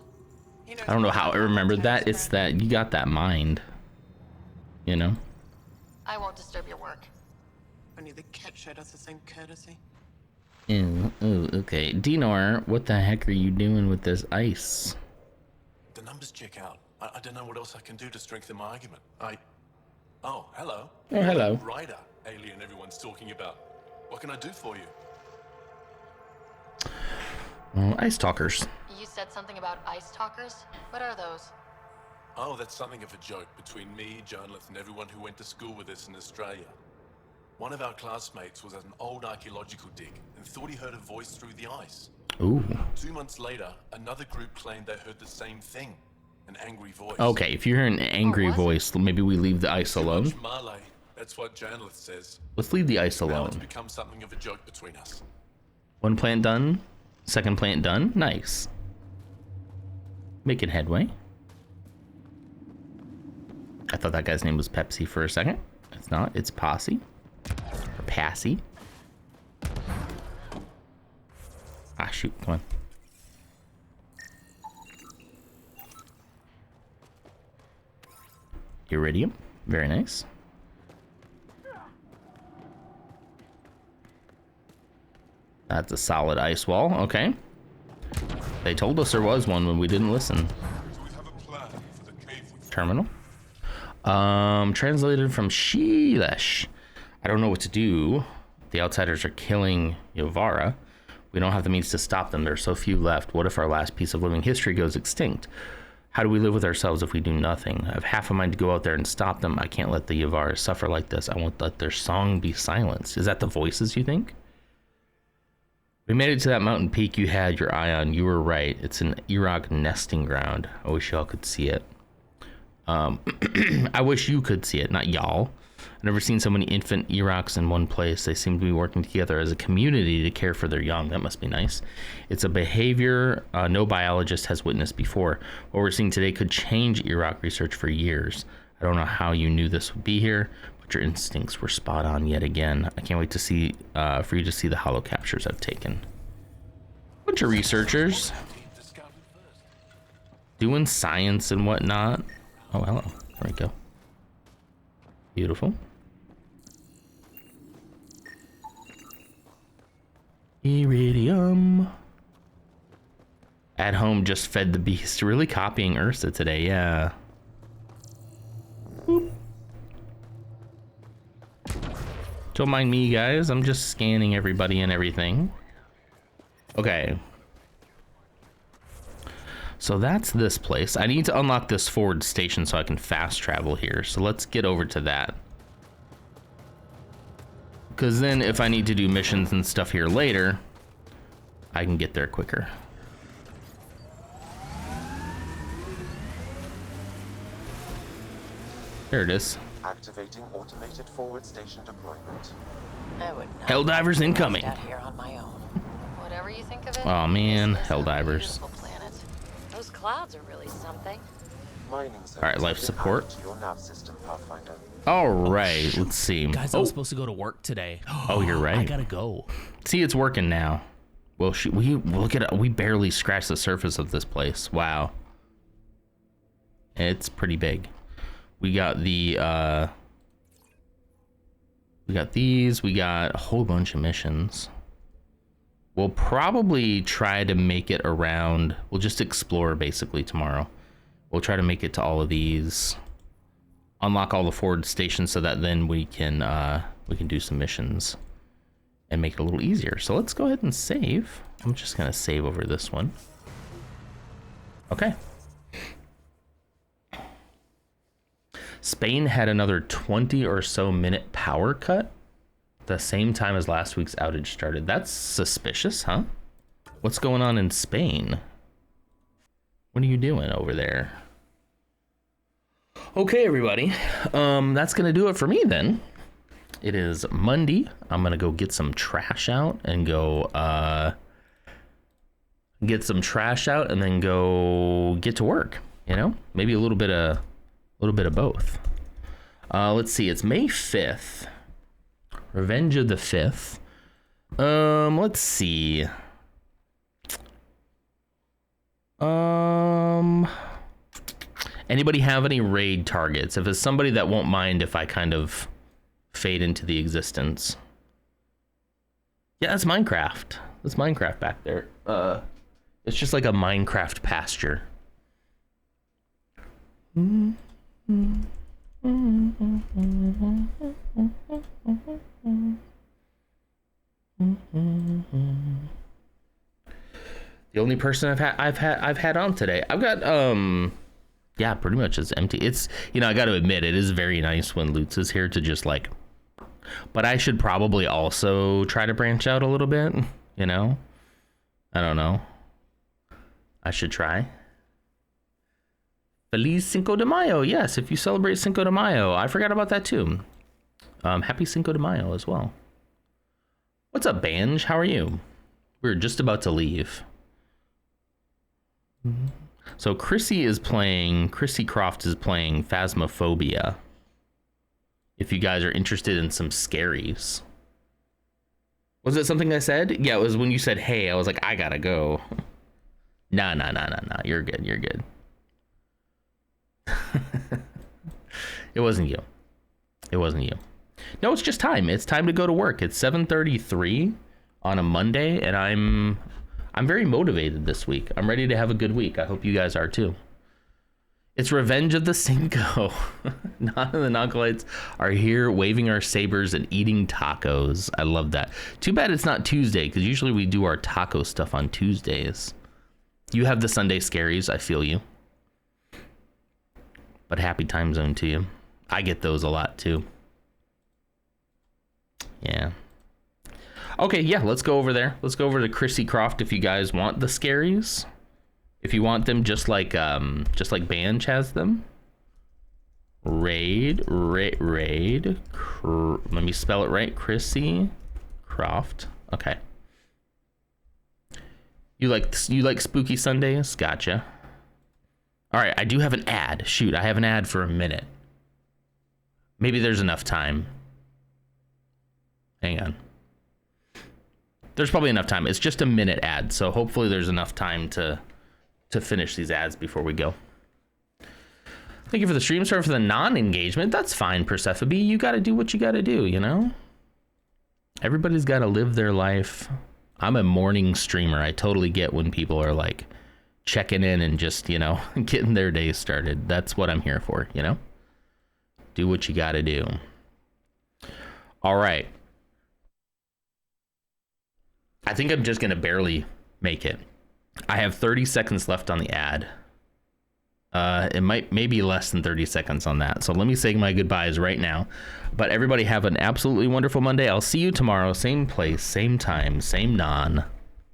He knows I don't know more how I about remembered terms that. It's around- that you got that mind. You know? I won't disturb your work. Only the cat showed us the same courtesy. Ooh, okay. Dinor, what the heck are you doing with this ice? The numbers check out. I don't know what else I can do to strengthen my argument. Oh, hello. Oh, hello. Ryder, alien everyone's talking about. What can I do for you? Ice talkers. You said something about ice talkers? What are those? Oh, that's something of a joke between me, journalists, and everyone who went to school with us in Australia. One of our classmates was at an old archaeological dig and thought he heard a voice through the ice. Ooh. 2 months later, another group claimed they heard the same thing. An angry voice. Okay, if you hear an angry voice, maybe we leave the ice alone. Malay. That's what journalist says. Let's leave the ice Now it's alone. become something of a joke between us. 1 plant done. 2nd plant done. Nice. Making headway. I thought that guy's name was Pepsi for a second. It's not. It's Posse. Or Passy. Ah, shoot. Come on. Iridium. Very nice. That's a solid ice wall. Okay. They told us there was one when we didn't listen. Terminal. Translated from Sheelesh. I don't know what to do. The outsiders are killing Yovara. We don't have the means to stop them. There are so few left. What if our last piece of living history goes extinct? How do we live with ourselves if we do nothing? I have half a mind to go out there and stop them. I can't let the Yovara suffer like this. I won't let their song be silenced. Is that the voices, you think? We made it to that mountain peak you had your eye on. You were right. It's an Iraq nesting ground. I wish y'all could see it. I wish you could see it, not y'all. I've never seen so many infant Iraqs in one place. They seem to be working together as a community to care for their young. That must be nice. It's a behavior no biologist has witnessed before. What we're seeing today could change Iraq research for years. I don't know how you knew this would be here, but your instincts were spot on yet again. I can't wait to see for you to see the holo captures I've taken. Bunch of researchers doing science and whatnot. Oh, hello. There we go. Beautiful. Iridium. At home, just fed the beast. Really copying Ursa today, yeah. Boop. Don't mind me, guys. I'm just scanning everybody and everything. Okay. So that's this place. I need to unlock this forward station so I can fast travel here. So let's get over to that. Because then if I need to do missions and stuff here later, I can get there quicker. There it is. Activating automated forward station deployment. I would not Helldivers incoming. out here on my own. Whatever you think of it. Oh man, this is a Helldivers. beautiful planet. Those clouds are really something. Mining Alright, life support. to your nav system, Pathfinder. Alright, let's see. Guys, I was supposed to go to work today. Oh, you're right. I gotta go. See, it's working now. Well, we look at it. We barely scratched the surface of this place. Wow. It's pretty big. We got the we got these. We got a whole bunch of missions. We'll probably try to make it around. We'll just explore basically tomorrow. We'll try to make it to all of these. Unlock all the forward stations so that then we can do some missions and make it a little easier. So let's go ahead and save. I'm just gonna save over this one. Okay. Spain had another 20 or so minute power cut the same time as last week's outage started. That's suspicious, huh? What's going on in Spain? What are you doing over there? Okay, everybody. That's gonna do it for me then. It is Monday. I'm gonna go get some trash out and go get some trash out and then go get to work. You know, maybe a little bit of both. Let's see. It's May 5th. Revenge of the 5th. Let's see. Anybody have any raid targets? If it's somebody that won't mind if I kind of fade into the existence. Yeah, that's Minecraft. That's Minecraft back there. It's just like a Minecraft pasture. The only person I've had on today. I've got yeah, pretty much it's empty. It's, you know, I got to admit it is very nice when Lutz is here to just like, but I should probably also try to branch out a little bit, you know? I don't know. I should try. Feliz Cinco de Mayo. Yes, if you celebrate Cinco de Mayo. I forgot about that too. Happy Cinco de Mayo as well. What's up, Banj? How are you? We're just about to leave. So Chrissy Croft is playing Phasmophobia. If you guys are interested in some scaries. Was it something I said? Yeah, it was when you said, hey, I was like, I gotta go. Nah. You're good. It wasn't you. No, it's just time. It's time to go to work. It's 7:33 on a Monday, and I'm very motivated this week. I'm ready to have a good week. I hope you guys are too. It's Revenge of the Cinco. None of the Noncolites are here waving our sabers and eating tacos. I love that. Too bad it's not Tuesday, because usually we do our taco stuff on Tuesdays. You have the Sunday scaries, I feel you. But happy time zone to you. I get those a lot too. Yeah. Okay, yeah, let's go over there. Let's go over to Chrissy Croft if you guys want the scaries. If you want them just like Banch has them. Raid. Let me spell it right. Chrissy Croft. Okay. You like spooky Sundays? Gotcha. All right, I do have an ad. Shoot, I have an ad for a minute. Maybe there's enough time. Hang on. There's probably enough time. It's just a minute ad, so hopefully there's enough time to finish these ads before we go. Thank you for the stream. Sorry for the non-engagement. That's fine, Persephone. You got to do what you got to do, you know? Everybody's got to live their life. I'm a morning streamer. I totally get when people are like checking in and just, you know, getting their day started. That's what I'm here for, you know? Do what you got to do. All right. I think I'm just going to barely make it. I have 30 seconds left on the ad. It maybe less than 30 seconds on that. So let me say my goodbyes right now. But everybody have an absolutely wonderful Monday. I'll see you tomorrow. Same place, same time, same non.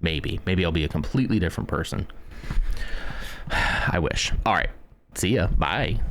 Maybe I'll be a completely different person. I wish. All right. See ya. Bye.